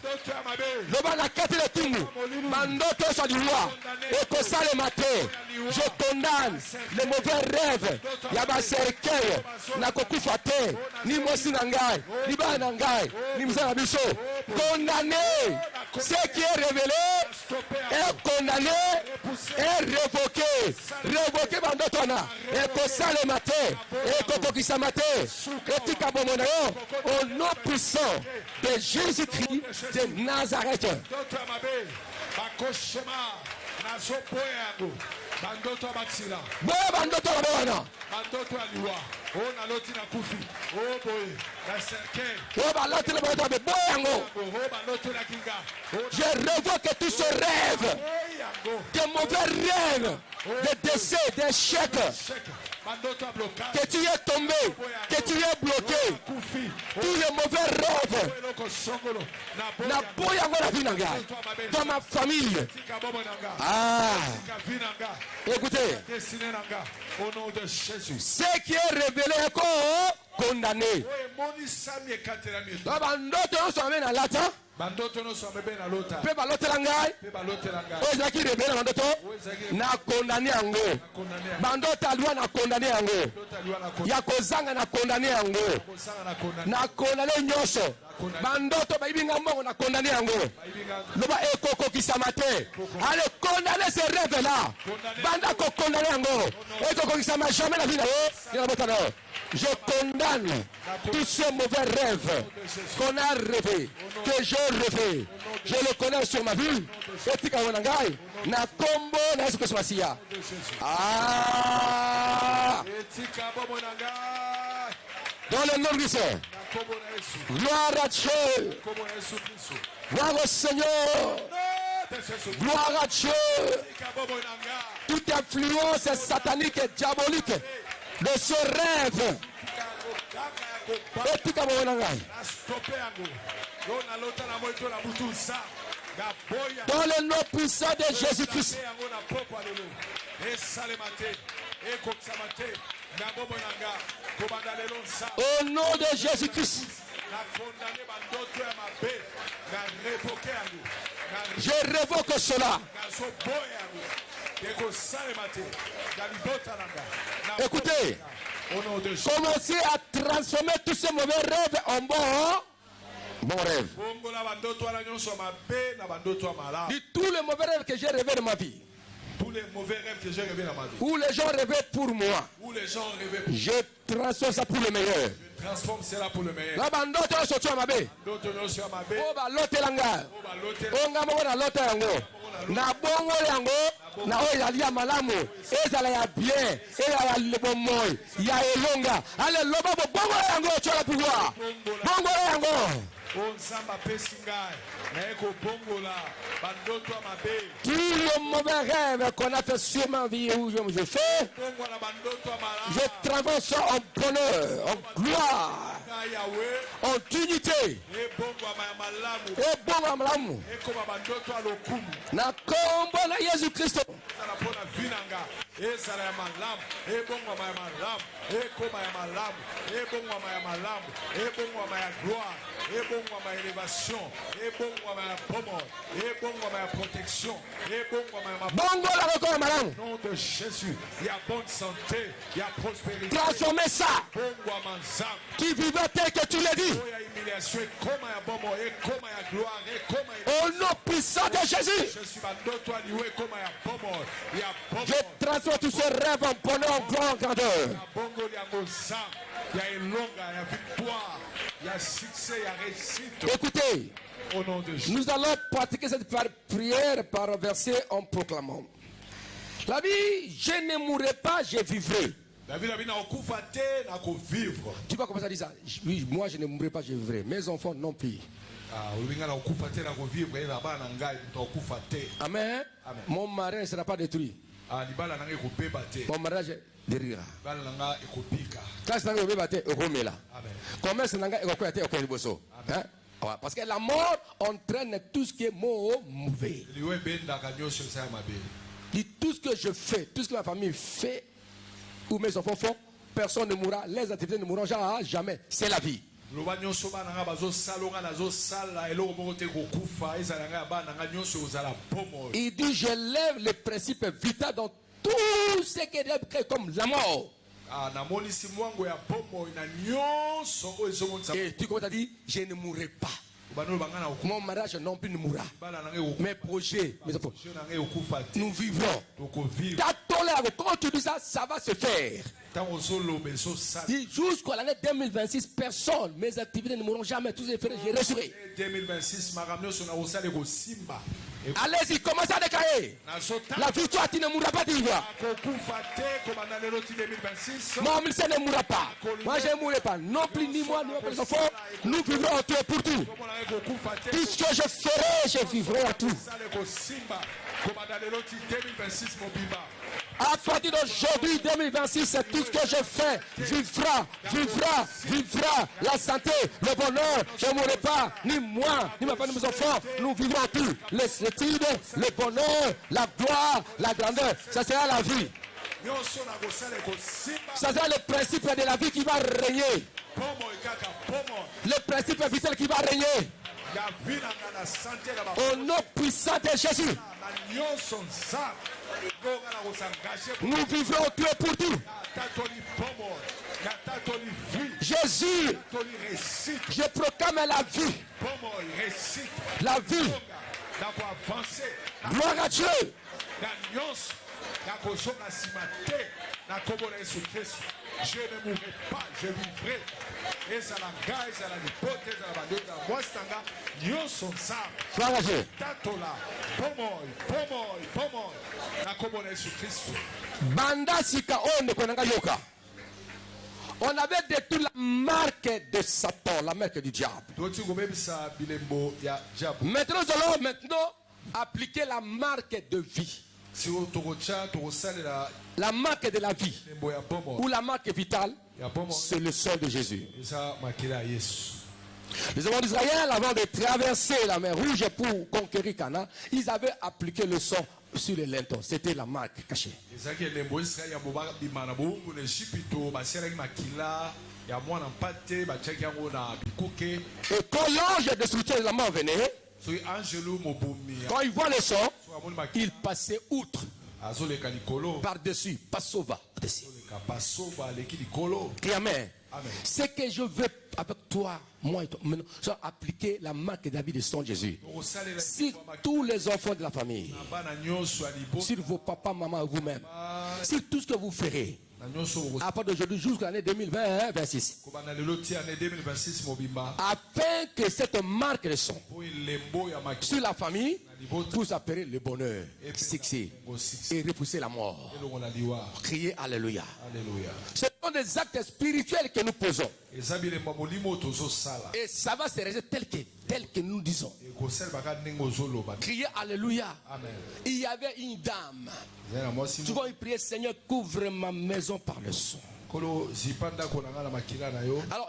Le bana kati le tumu. Mandoto soit du roi. Et que ça les maté. Je condamne les mauvais rêves. Yaba cercueil. Na kokufa te. Ni mosi nangai. Ni ba nangai. Ni mzana biso. Condamné. Ce qui est révélé est condamné. Est révoqué. Révoqué bandoto na. Et que ça les maté. Et que kokisa maté. Et tika bomonayo. Au nom puissant de Jésus-Christ de Nazareth. Je révoque tous ces rêves, des mauvais rêves, des décès, des chèques, que tu es tombé, que tu es bloqué, tous les mauvais rêves, dans ma famille. Ah, écoutez, ce qui est révélé est condamné. Pe balotela ngai ozaki rebele bandoto na condamné yango bandoto alwa na condamné yango ya kozanga na condamné yango na condamné nyonso bandoto baibinga mbongo na condamné yango loba ekokokisama te allez condamner ces rêves là banda ko condamné yango ekokokisama jamais la vie na yo. Je condamne tous ces mauvais rêves qu'on a rêvé, que j'ai rêvé. Je le connais sur ma vie. Na combo na Yesu Kristo Masia. Ah! Dans le nom du Seigneur. Gloire à Dieu. Gloire au Seigneur. Gloire à Dieu. Toute influence satanique et diabolique de ce rêve. Dans le nom puissant de Jésus-Christ. Au nom de Jésus-Christ. Je révoque cela. Écoutez, commencez à transformer tous ces mauvais rêves en bon rêve. Dis tous les mauvais rêves que j'ai rêvés dans ma vie. Tous les mauvais rêves que j'ai rêvés dans ma vie. Où les gens rêvaient pour moi. Où les gens rêvaient pour moi. Je transforme ça pour le meilleur. Je transforme cela pour le meilleur. Na bongo yango na oya ya malamu ezala ya bien ezala ya bomoy ya elonga ale loba bongo yango chola pouvoir bongo yango tout le mauvais rêve qu'on a fait sur ma vie où je fais, je traverse ça en bonheur, en gloire, en dignité. Et bon amalamu. Na kombo na Jésus Christ. Ma élévation, et bon ma pomme, et bon ma protection, et bon ma nom de Jésus, il y a bonne santé, il y a prospérité. Transformez ça. Qui vivait tel que tu l'as dit. Au nom puissant de Jésus. Je transforme tous ces rêves en bonheur, en gloire, en grandeur. Il y a une longue, il y a victoire, il y a succès, il y a réussite. Écoutez, au nom de Jésus. Nous allons pratiquer cette prière par verset en proclamant. La vie, je ne mourrai pas, je vivrai. Tu vas commencer à dire ça. Oui, moi je ne mourrai pas, je vivrai. Mes enfants non plus. Amen. Mon mari ne sera pas détruit. Mon mariage dérira. Parce que la mort entraîne tout ce qui est mauvais. Dit tout ce que je fais, tout ce que ma famille fait, ou mes enfants font, personne ne mourra, les activités ne mourront jamais. C'est la vie. Il dit je lève les principes vitaux dans tout ce qui est créé comme la mort. Et tu commences à dire je ne mourrai pas. Mon mariage non plus ne mourra. Mes projets, mes enfants, nous vivrons. Quand tu dis ça, ça va se faire. Jusqu'à l'année 2026, personne, mes activités ne mourront jamais. Tous les frères, je ressurai. 2026, allez-y, commencez à décailler. La victoire, tu ne mourras pas, tu vois. Mon ministère ne mourra pas. Moi, je ne mourrai pas. Non plus, ni moi, ni mes enfants. Nous vivrons en tout et pour tout. Tout ce que je ferai, je vivrai en tout. À partir d'aujourd'hui, 2026, c'est tout ce que je fais. Vivra. La santé, le bonheur. Je ne mourrai pas. Ni moi, ni ma femme, ni mes enfants. Nous vivrons tout. Les études, le bonheur, la gloire, la grandeur. Ça sera la vie. Ça sera le principe de la vie qui va régner. Le principe vital qui va régner. Au nom puissant de Jésus. Nous vivrons tout et pour tout. Jésus, je proclame la vie. La vie. Gloire à Dieu. Je ne mourrai pas, je vivrai. Et ça la gagne, ça la hypothèse, ça la bandeau, moi c'est un gars, son ça. Tatola, pomoy, na komona Yesu Christ. Banda sika on ne konanga yoka. On avait détruit la marque de Satan, la marque du diable. Maintenant, nous allons appliquer la marque de vie. La marque de la vie ou la marque vitale, c'est le sang de Jésus. Les enfants d'Israël, avant de traverser la mer Rouge pour conquérir Cana, ils avaient appliqué le sang sur les lintons. C'était la marque cachée. Et quand l'ange de soutien de la mort venait, quand il voit le sang, il passait outre. Par-dessus, passova. Amen. Ce que je veux avec toi, moi et toi, maintenant, c'est appliquer la marque de la vie de son Jésus. Si tous les enfants de la famille, sur vos papas, maman, vous-même, si tout ce que vous ferez, à partir d'aujourd'hui jusqu'à l'année 2026, afin que cette marque de son sur la famille puisse appeler le bonheur, succès et repousser la mort. Criez Alléluia. Ce sont des actes spirituels que nous posons. Et ça va se réaliser tel que nous disons. Criez Alléluia. Il y avait une dame. Souvent il priait, Seigneur, couvre ma maison par le sang. Alors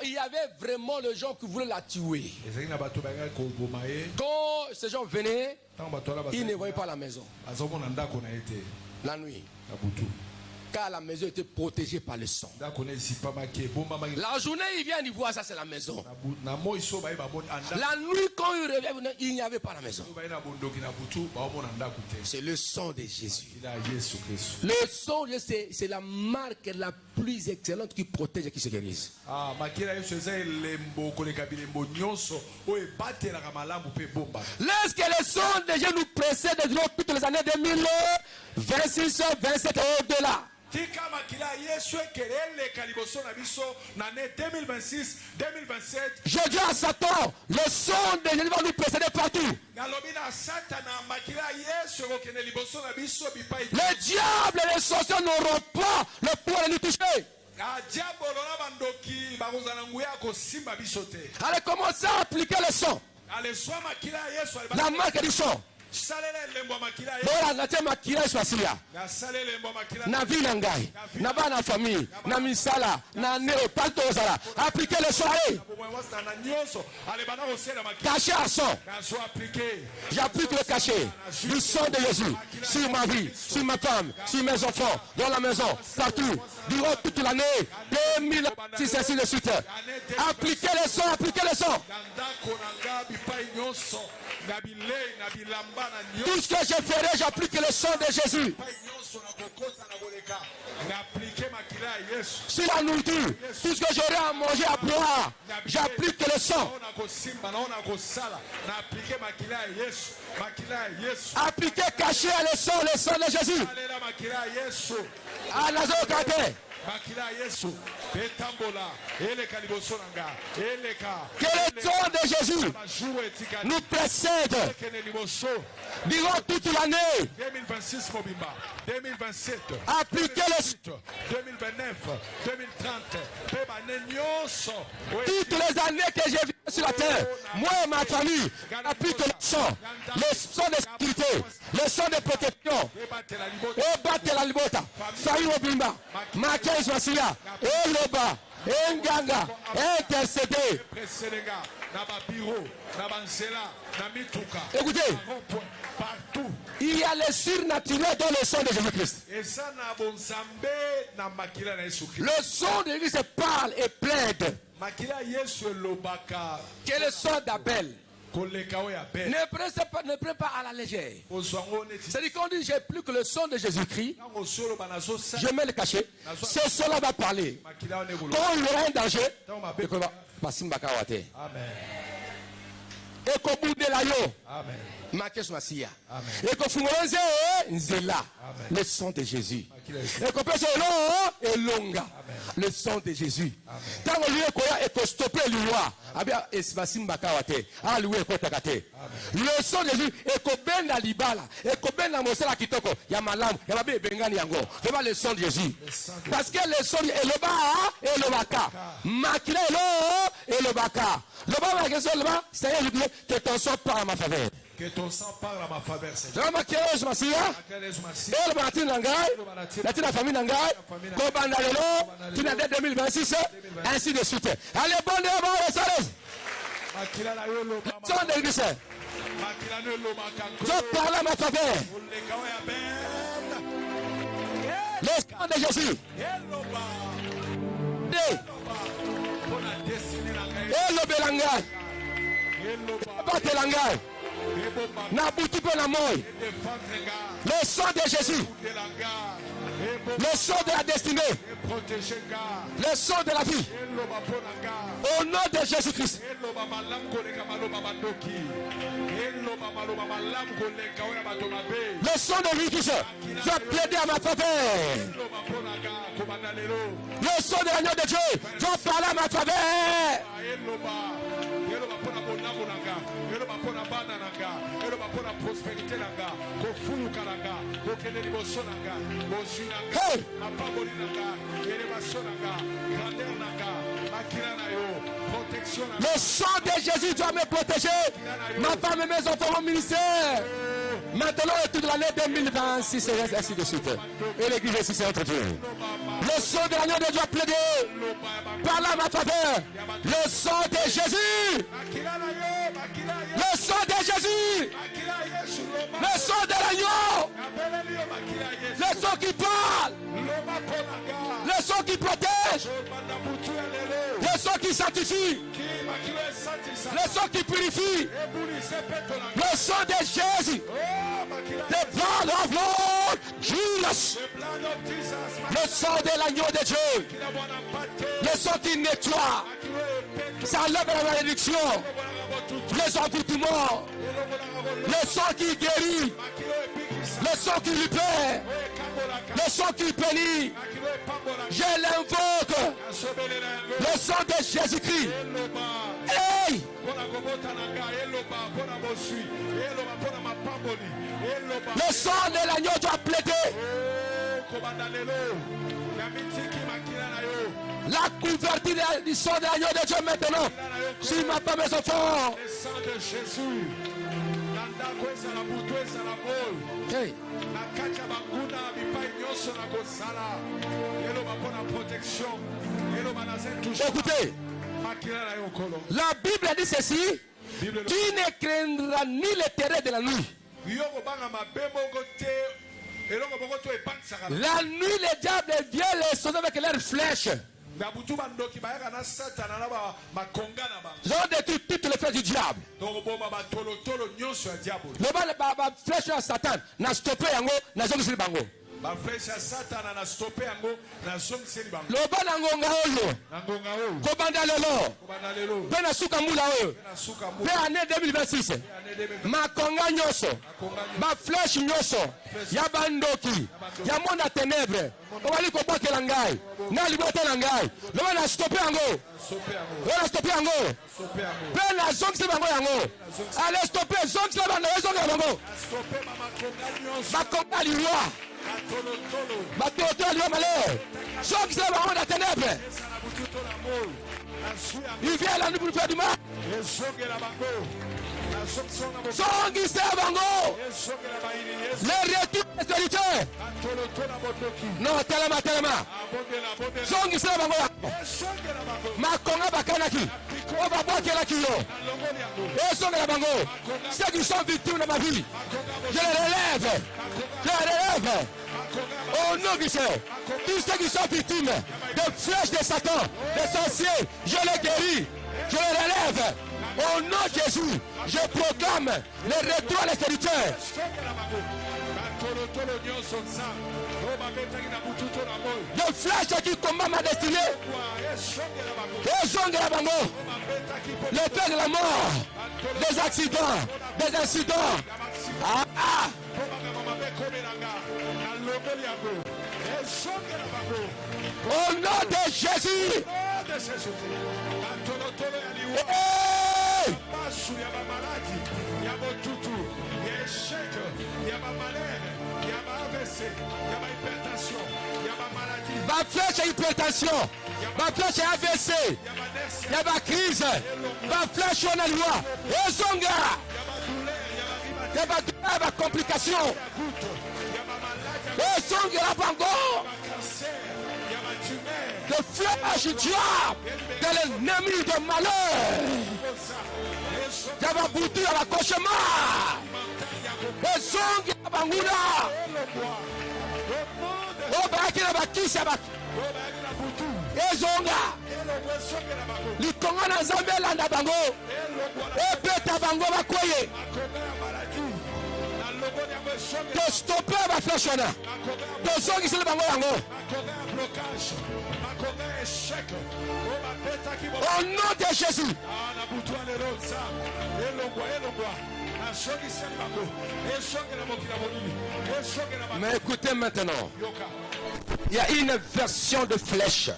il y avait vraiment les gens qui voulaient la tuer. Quand ces gens venaient, ils ne voyaient pas la maison la nuit, car la maison était protégée par le sang. La journée, ils viennent, ils voient ça, c'est la maison. La nuit, quand ils reviennent, il n'y avait pas la maison. C'est le sang de Jésus. Le sang, c'est la marque la plus excellente qui protège et qui se guérit. Lorsque le sang de Jésus nous précède durant toutes les années 2026, 27 et au-delà. tika makila Yesu ekelele kaliboso na biso na ne 2026 2027. Je dis à Satan, le son de Jésus va nous précéder partout. Galobina satana makila Yesu okene liboso na biso bipai. Les diables et les sorciers n'auront pas le pouvoir de nous toucher. Allez, commencez à appliquer le son. La marque du son. Voilà, na tema kila swasilia. Na vie na ngai, na ba na famille, na misala, na ne partout osala. Appliquez le son. Cachez un son. J'applique le cachet du son de Jésus sur ma vie, sur ma femme, sur mes enfants, dans la maison, partout, durant toute l'année 2006, ainsi de suite. Appliquez le son, appliquez le son. Tout ce que je ferai, j'applique le son de Jésus. Sur la nourriture, tout ce que j'aurai à manger, à boire, j'applique le son. Appliquez, cachez le son de Jésus. À la zone que le son de Jésus nous précède durant toute l'année. 2026 Mobimba, 2027, Appliquez le 2029, 2030, toutes les années que j'ai vécues sur la terre, moi et ma famille, applique le son de sécurité, le son de protection. Et batte la libota, Faï Mobimba, Makéis Masiya, et Loba, et Nganga, intercédé. Écoutez, il y a le surnaturel dans le son de Jésus-Christ. Le son de Jésus parle et plaide. Quel est le son d'Abel? Ne prenez pas à la légère. C'est-à-dire qu'on dit j'ai plus que le son de Jésus-Christ. Je mets le cachet. Ce son-là va parler. Quand il y aura un danger, Amen. et qu'au bout de la yo, Amen. et qu'au fond nzela, le son de Jésus. Et qu'on peut et longa, le son de Jésus. Tant que lui et qu'on stoppe le roi, le son de Jésus et qu'on ben la libala, et qu'on ben la mosela kitoko, yamalam, yamabe bengani yango. Devant le son de Jésus. Parce que le son est le bas et le baka. Makile et le baka. Le bas, la question, le bas, c'est que ton son parle à ma faveur. Que ton sang parle à ma faveur, Seigneur. Je vais je m'assieds. Et le matin, la famille Nangai, Kobandalelo, tu n'as 2026, ainsi de suite. Allez, bon débat, les salles. Son de l'église. Je parle à ma faveur. Le sang de Jésus. Et le Belangai. Batelangai. Nabuti pe na moi. Le sang de Jésus. Le sang de la destinée. Le sang de la vie. Au nom de Jésus-Christ. Le sang de Jésus va plaider à ma faveur. Le sang de l'agneau de Dieu va parler à ma faveur. Hey! Le sang de Jésus doit me protéger. Ma femme et mes enfants, mon ministère. Maintenant et toute l'année 2026 et ainsi de suite. Et l'église ici s'est entretenue. Le sang de l'agneau de Dieu a plaidé. Par là ma faveur. Le sang de Jésus. Le sang de Jésus. Le sang de l'agneau. Le sang qui parle. Le sang qui protège. Le sang qui sanctifie. Le sang qui purifie. Le sang de Jésus. The blood of Lord Jesus. Le sang de l'agneau de Dieu. Le sang qui nettoie. Ça enlève la malédiction. Les envoûtements. Le sang qui guérit. Le sang qui libère. le sang qui bénit, je l'invoque, le sang de Jésus-Christ. Hey! Le sang de l'agneau doit plaider. La couverture du sang de l'agneau de Dieu maintenant sur ma femme et son enfant. Le sang de Jésus. Hey. Écoutez, la Bible dit ceci: tu ne craindras ni les terreurs de la nuit. La nuit, les diables viennent les sauver avec leurs flèches. Ils ont détruit toutes les flèches du diable. Le flèche à Satan n'a stoppé yango, n'a jamais sur bango. Le ban nangonga oyo kobanda lelo pe na suka mbula oyo pe année 2026 makonga nyoso ba flèche nyoso ya bandoki ya monde ténèbres obali kobakela ngai na libota na ngai loba na stopper yango na stopper yango pe na zongisa bango yango allez stopper zongisa bango yango makonga liwa il vient là nous pour faire du mal. Le retour spirituel. Non, telema. Makonga bakanaki. On va boire la kilo. Et son la bango. Ceux qui sont victimes de ma vie, je les relève. Oh non, tous ceux qui sont victimes de flèches de Satan, des sorciers, je les guéris, je les relève. Au nom de Jésus, je proclame le retour à l'extérieur. De flèches qui combattent ma destinée. Le père de la mort, des accidents, des incidents. Au nom de Jésus. Ma flèche est hypertension, ma flèche est AVC, il y a ma crise, ma flèche on a loi, et zonga, il y a ma complication, et zonga la bango, le flèche du diable, de l'ennemi de malheur, il y a ma bouture à la cauchemar, et zonga la banguna. Oh, bakina bakisa bak. Ezonga. Likonga na Nzambe landa bango. Epeta bango bakoye. De stopper ba flashona. De zongi sele bango yango. Au nom de Jésus. Mais écoutez maintenant, il y a une version de flèche.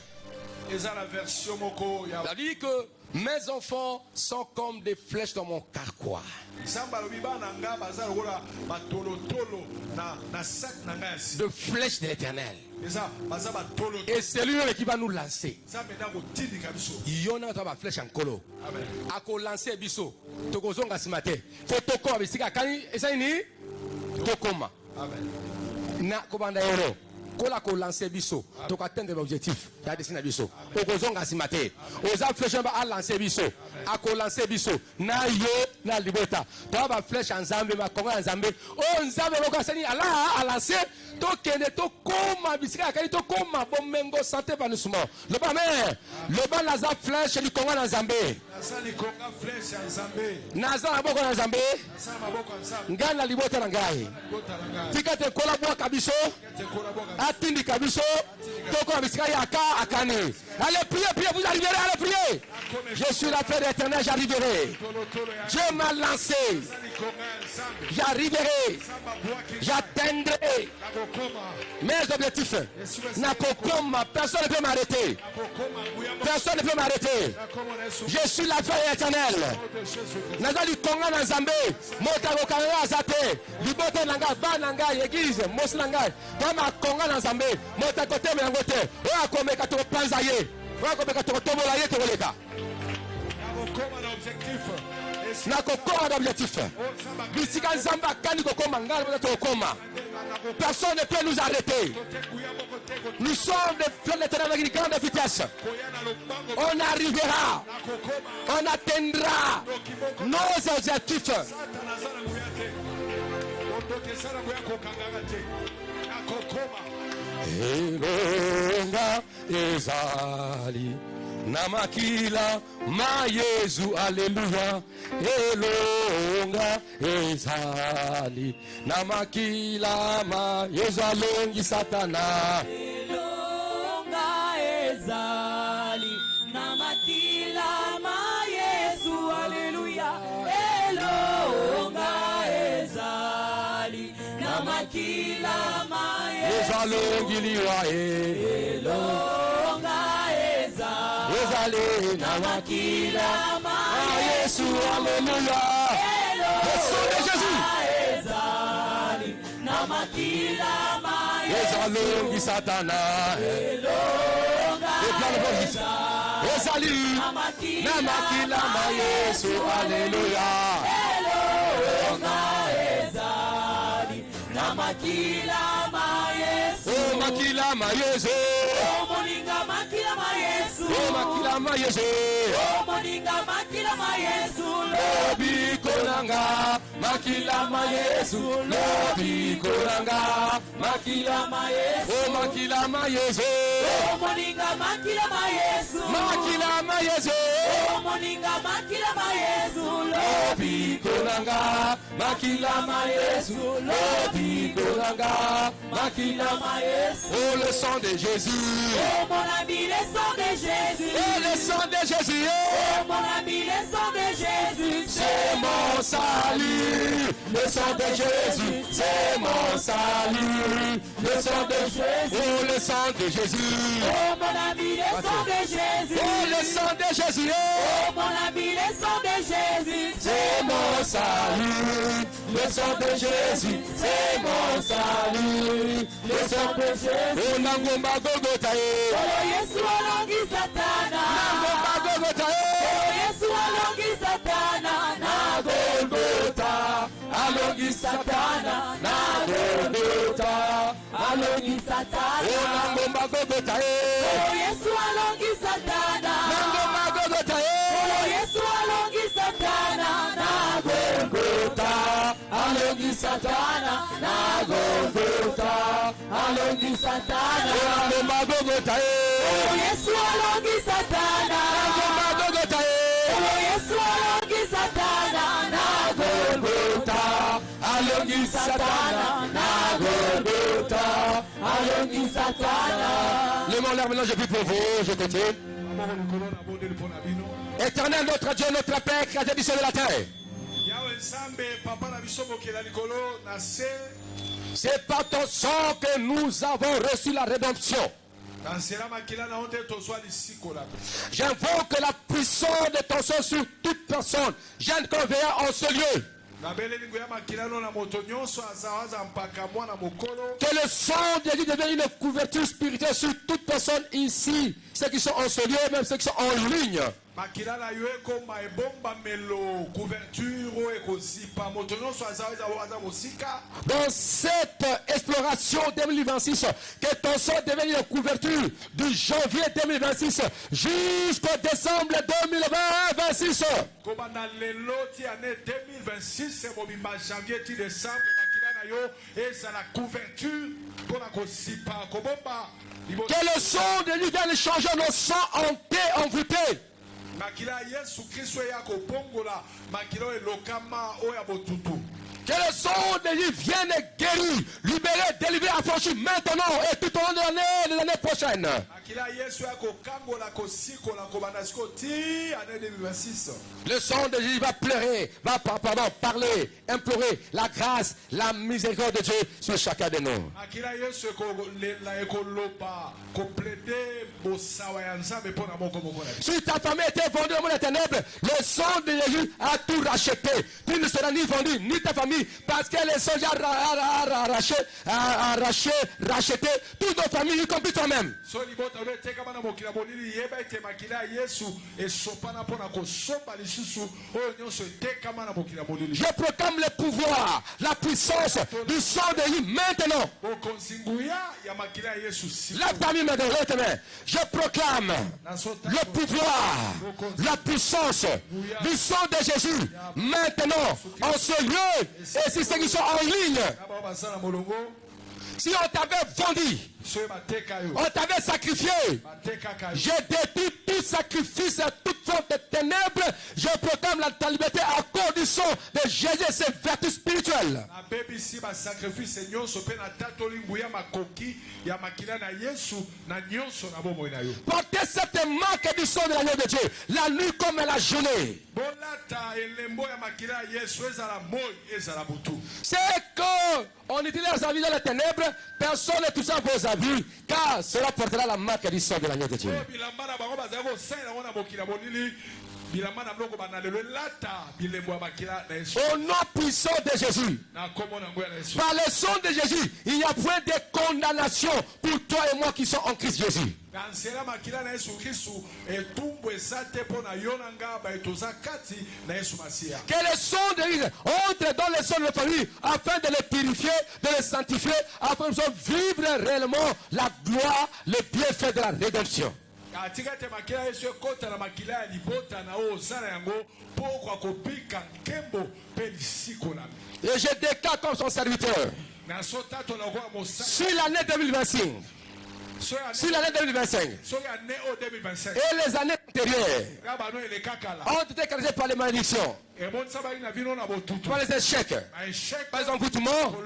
C'est-à-dire que mes enfants sont comme des flèches dans mon carquois. De flèches de l'Éternel. Et c'est lui qui va nous lancer. Il y en a une flèche en colo. A ko lancer biso. Tokozonga simate. Fotoko bisika kani esaini tokoma. Na kobanda euro. Kola ko lancer biso. Toko atteindre l'objectif. Ya desina biso. Tokozonga simate. Oza flèche ba lancer biso. A ko lancer biso. Na yo na libota. To ba flèche en Nzambe ma konga Nzambe. Oh Nzambe boko sani ala a lancer. To kende to koma bisika kani to koma bomengo santé panusmo. Le ba mais le ba laza flèche li konga Nzambe. Naza maboko na Nzambe. Ngana libota na ngai. Tika te kola bwa kabiso. Atindi Kabiso, Toko Bisca Yaka Akane. Allez priez, priez, vous arriverez, allez prier. Je suis la paix éternelle, j'arriverai. Dieu m'a lancé. J'arriverai. J'atteindrai mes objectifs. Nakokoma, personne ne peut m'arrêter. Personne ne peut m'arrêter. Je suis la paix éternelle. Nazali Konga na Nzambe, Motako Kanga Azate, Libote Nanga, Bananga, Église, Moslanga, Mama Konga na Nzambe, Motako Teme Nangote, Oakomeka to Panzaye, Oakomeka to Tomolaye Toleka. Nakokoma d'objectif. Bisika Nzamba Kani Kokoma Ngala Tokoma. Personne ne peut nous arrêter. Nous sommes des fleurs d'éternel avec une grande vitesse. On arrivera. On atteindra nos objectifs. Elonga ezali namakila ma Yesu alleluia. Elonga ezali namakila ma Yesu alongi satana. Elonga ezali namakila ma Yesu alleluia. Elonga ezali namakila ma Yesu alongi liwa. Elonga ezali namakila ma Yesu alleluia. Le sang de Jésus ezali namakila ma Yesu alongi satana. Elonga ezali namakila ma Yesu alleluia. Elonga ezali namakila ma Yesu. Oh makila ma Yesu. Oh moninga makila ma Yesu. Oh makila ma Yesu. Oh moninga makila ma Yesu. Lobi kolanga makila ma Yesu. Lobi kolanga makila ma Yesu. Oh makila ma Yesu. Oh moninga makila ma Yesu. Makila ma Yesu. Oh moninga makila ma Yesu. Lobi kolanga makila ma Yesu. Lobi kolanga makila ma Yesu. Oh le sang de Jésus. Oh mon ami, le sang de Jésus. Oh le sang de Jésus. Oh mon ami, le sang de Jésus. C'est mon salut. Le sang de Jésus. C'est mon salut. Le sang de Jésus. Oh le sang de Jésus. Oh mon ami, le sang de Jésus. Oh le sang de Jésus. Oh mon ami, le sang de Jésus. C'est mon salut. Le sang de Jésus. C'est mon salut. Le sang de Jésus. Oh Nangomba Gogota. Oh Yesu alongi satana. Nangomba Gogota. Oh Yesu alongi satana. Na Golgotha. Alongi satana. Na Golgotha. alongi satana. Oh Nangomba Gogota. Oh Yesu alongi satana. Nangomba Gogota. Oh Yesu alongi satana. Na Golgotha. Alongi satana. Na Golgotha. Alongi satana. Oh Nangomba Gogota. Oh Yesu alongi satana. Nangomba Gogota. Oh Yesu alongi satana. Na Golgotha. Alongi satana. Na Golgotha. Alongi satana. Le monde maintenant, je prie pour vous, je continue. Éternel notre Dieu, notre Père, créateur du ciel et de la terre. C'est par ton sang que nous avons reçu la rédemption. J'invoque la puissance de ton sang sur toute personne. Jeune conveillant en ce lieu. Que le sang de Dieu devienne une couverture spirituelle sur toute personne ici. Ceux qui sont en ce lieu, même ceux qui sont en ligne. Dans cette exploration 2026, que ton sang devienne une couverture du janvier 2026 jusqu'au décembre 2026. Que le sang de lui vienne changer nos sangs en thé envoûté. Que le sang de Jésus vienne guérir, libérer, délivrer, affranchir maintenant et tout au long de l'année prochaine. Le sang de Jésus va pleurer, va parler, implorer la grâce, la miséricorde de Dieu sur chacun de nous. Si ta famille était vendue au monde des ténèbres, le sang de Jésus a tout racheté. Tu ne seras ni vendu, ni ta famille, parce que le sang a racheté toutes nos familles, y compris toi-même. Je proclame le pouvoir, la puissance du sang de Jésus maintenant. Lève ta main maintenant, lève ta main. Je proclame le pouvoir, la puissance du sang de Jésus maintenant en ce lieu et si ceux qui sont en ligne. Si on t'avait vendu, on t'avait sacrifié, je détruis tout sacrifice, toute forme de ténèbres. Je proclame ta liberté à cause du sang de Jésus et ses vertus spirituelles. Portez cette marque du sang de l'agneau de Dieu, la nuit comme la journée. C'est qu'on utilise la vie dans les ténèbres, personne ne touchera vos habits, car cela portera la marque du sang de l'agneau de Dieu. Au nom puissant de Jésus, par le sang de Jésus, il n'y a point de condamnation pour toi et moi qui sommes en Christ Jésus. Que le sang de Jésus entre dans le sang de la famille afin de les purifier, de les sanctifier, afin de vivre réellement la gloire, le bienfait de la rédemption. Et je déclare comme son serviteur, sur l'année 2025, et les années antérieures ont été caractérisées par les malédictions, par les échecs, par les envoûtements.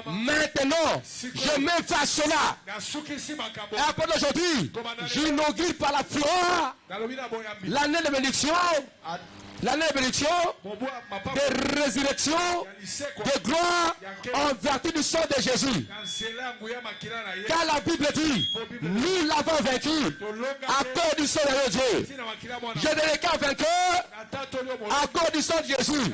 Maintenant, je m'efface cela. Et après aujourd'hui, j'inaugure par la foi l'année de bénédiction, l'année de bénédiction, de résurrection, de gloire, en vertu du sang de Jésus. Car la Bible dit, nous l'avons vaincu à cause du sang de Dieu. Je déclare vainqueur à cause du sang de Jésus.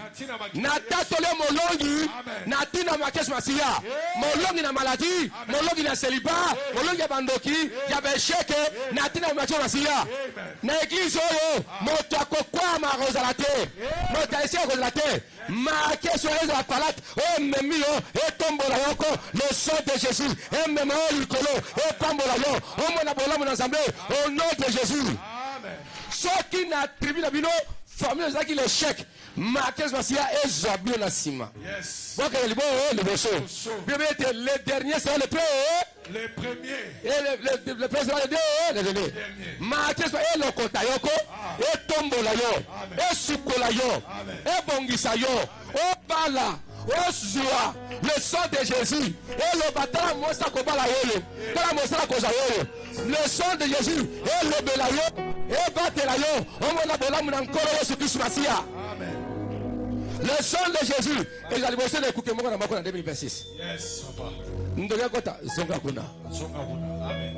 Natatole molongi, natina makes masia. Molongi na maladie, molongi na célibat, molongi bandoki, yabe échec, natina makes masia. Na église oyo, moto akokwa ma rozala. Notre ici à la terre, marqué sur la palate, oh memio, et tombola yoko, le sang de Jésus, et memio, l'icolo, et tombola yo, oh mon abola, mon assemblée, au nom de Jésus. Ceux qui n'attribuent la bino, famille de qui l'échec, marqué sur la et Zabio la cima. Donc le bon, le beau saut. Les derniers, c'est le premier. Les premiers. Et le président de les derniers. Marqué sur le Kotayoko, et tombola yo, et sukola yo, et bongisa yo, oh bala, oh zua, le sang de Jésus, et le batala mosa kobala yo, kala mosa koza yo, le sang de Jésus, et le belayo, et batela yo, oh mona bola mona nkoro Yesu Christ Masia. Le sang de Jésus, et j'ai bossé les coups que moi en 2026. Yes, papa. Amen.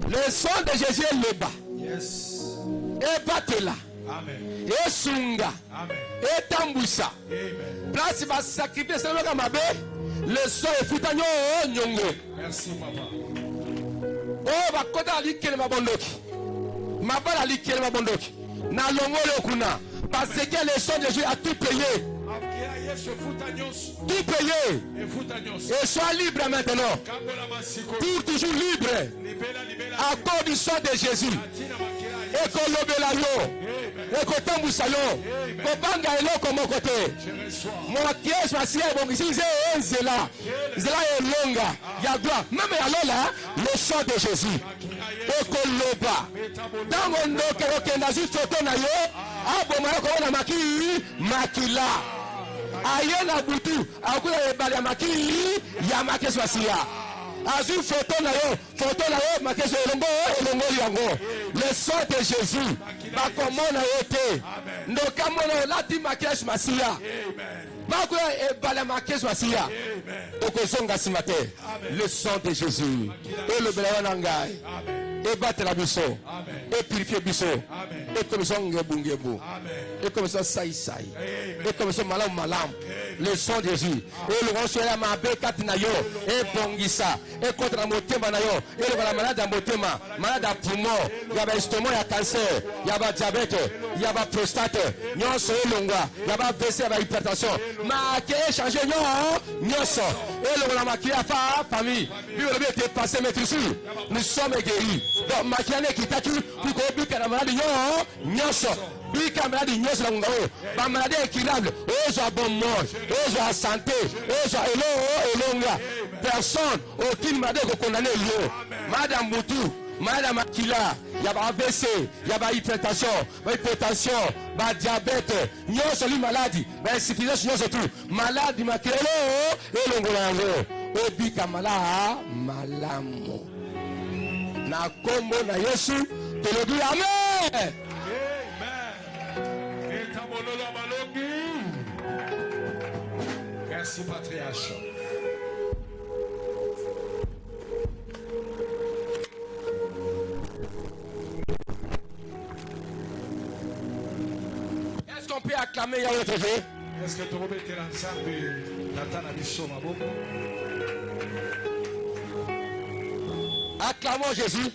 Le sang de Jésus est le bas. Yes. Et batela. Amen. Et sunga. Amen. Et tambouissa. Amen. Place va sacrifier ce que m'a le sang est foutanyo nyongo. Merci, papa. Oh, va kota likele mabondoki. Mabala likele mabondoki. Na longolo kuna. Parce que le sang de Jésus a tout payé. Tout payé. Et sois libre maintenant. Pour toujours libre. À cause du sang de Jésus. Et qu'on l'obéla yo. Et qu'on tamboussa yo. Qu'on banga elo comme mon côté. Mon pièce ma sienne bon ici c'est zela. Zela est longa. Ya gloire. Même à là le sang de Jésus. Et qu'on l'oba. Dans mon dos que nazi photo na yo. Ah bon moi qu'on a makila. aye na butu akula ebale maki ya makeso asia azu photo na yo makeso elongo yango le sang de Jésus ba komona yote ndoka mona lati makeso masia makula ebale makeso asia okozonga simate le sang de Jésus et le bela nangai et battre la biso et purifier biso et comme ça ngebu et comme ça saï et comme ça malam le sang de Jésus et le rossola ma bekati na yo et bongisa et contre la motema na yo et le malade à motema malade à poumon il y a estomac, il y a cancer, il y a diabète, il y a prostate nyonso elongwa il y a AVC, il y a hypertension ma ke changer nyonso et le ma ki afa famille lui le bien passé maîtrise nous sommes guéris donc makiane kitaki pour que bika na malade nyonso bika malade nyonso la ngao ba malade incurable ozo bon mort ozo santé ozo elonga personne aucune maladie ko condamné yo madame Moutou madame Akila il y a AVC il y a hypertension ba diabète nyonso li maladie ba insuffisance nyonso tout maladie makelo elongo yango obika malamu na kombo na Yesu tolobi amen. Merci patriarche. Est-ce qu'on peut acclamer Yahweh TV? Est-ce que tu peux mettre ensemble Natana Bisso Maboko? Acclamons Jésus.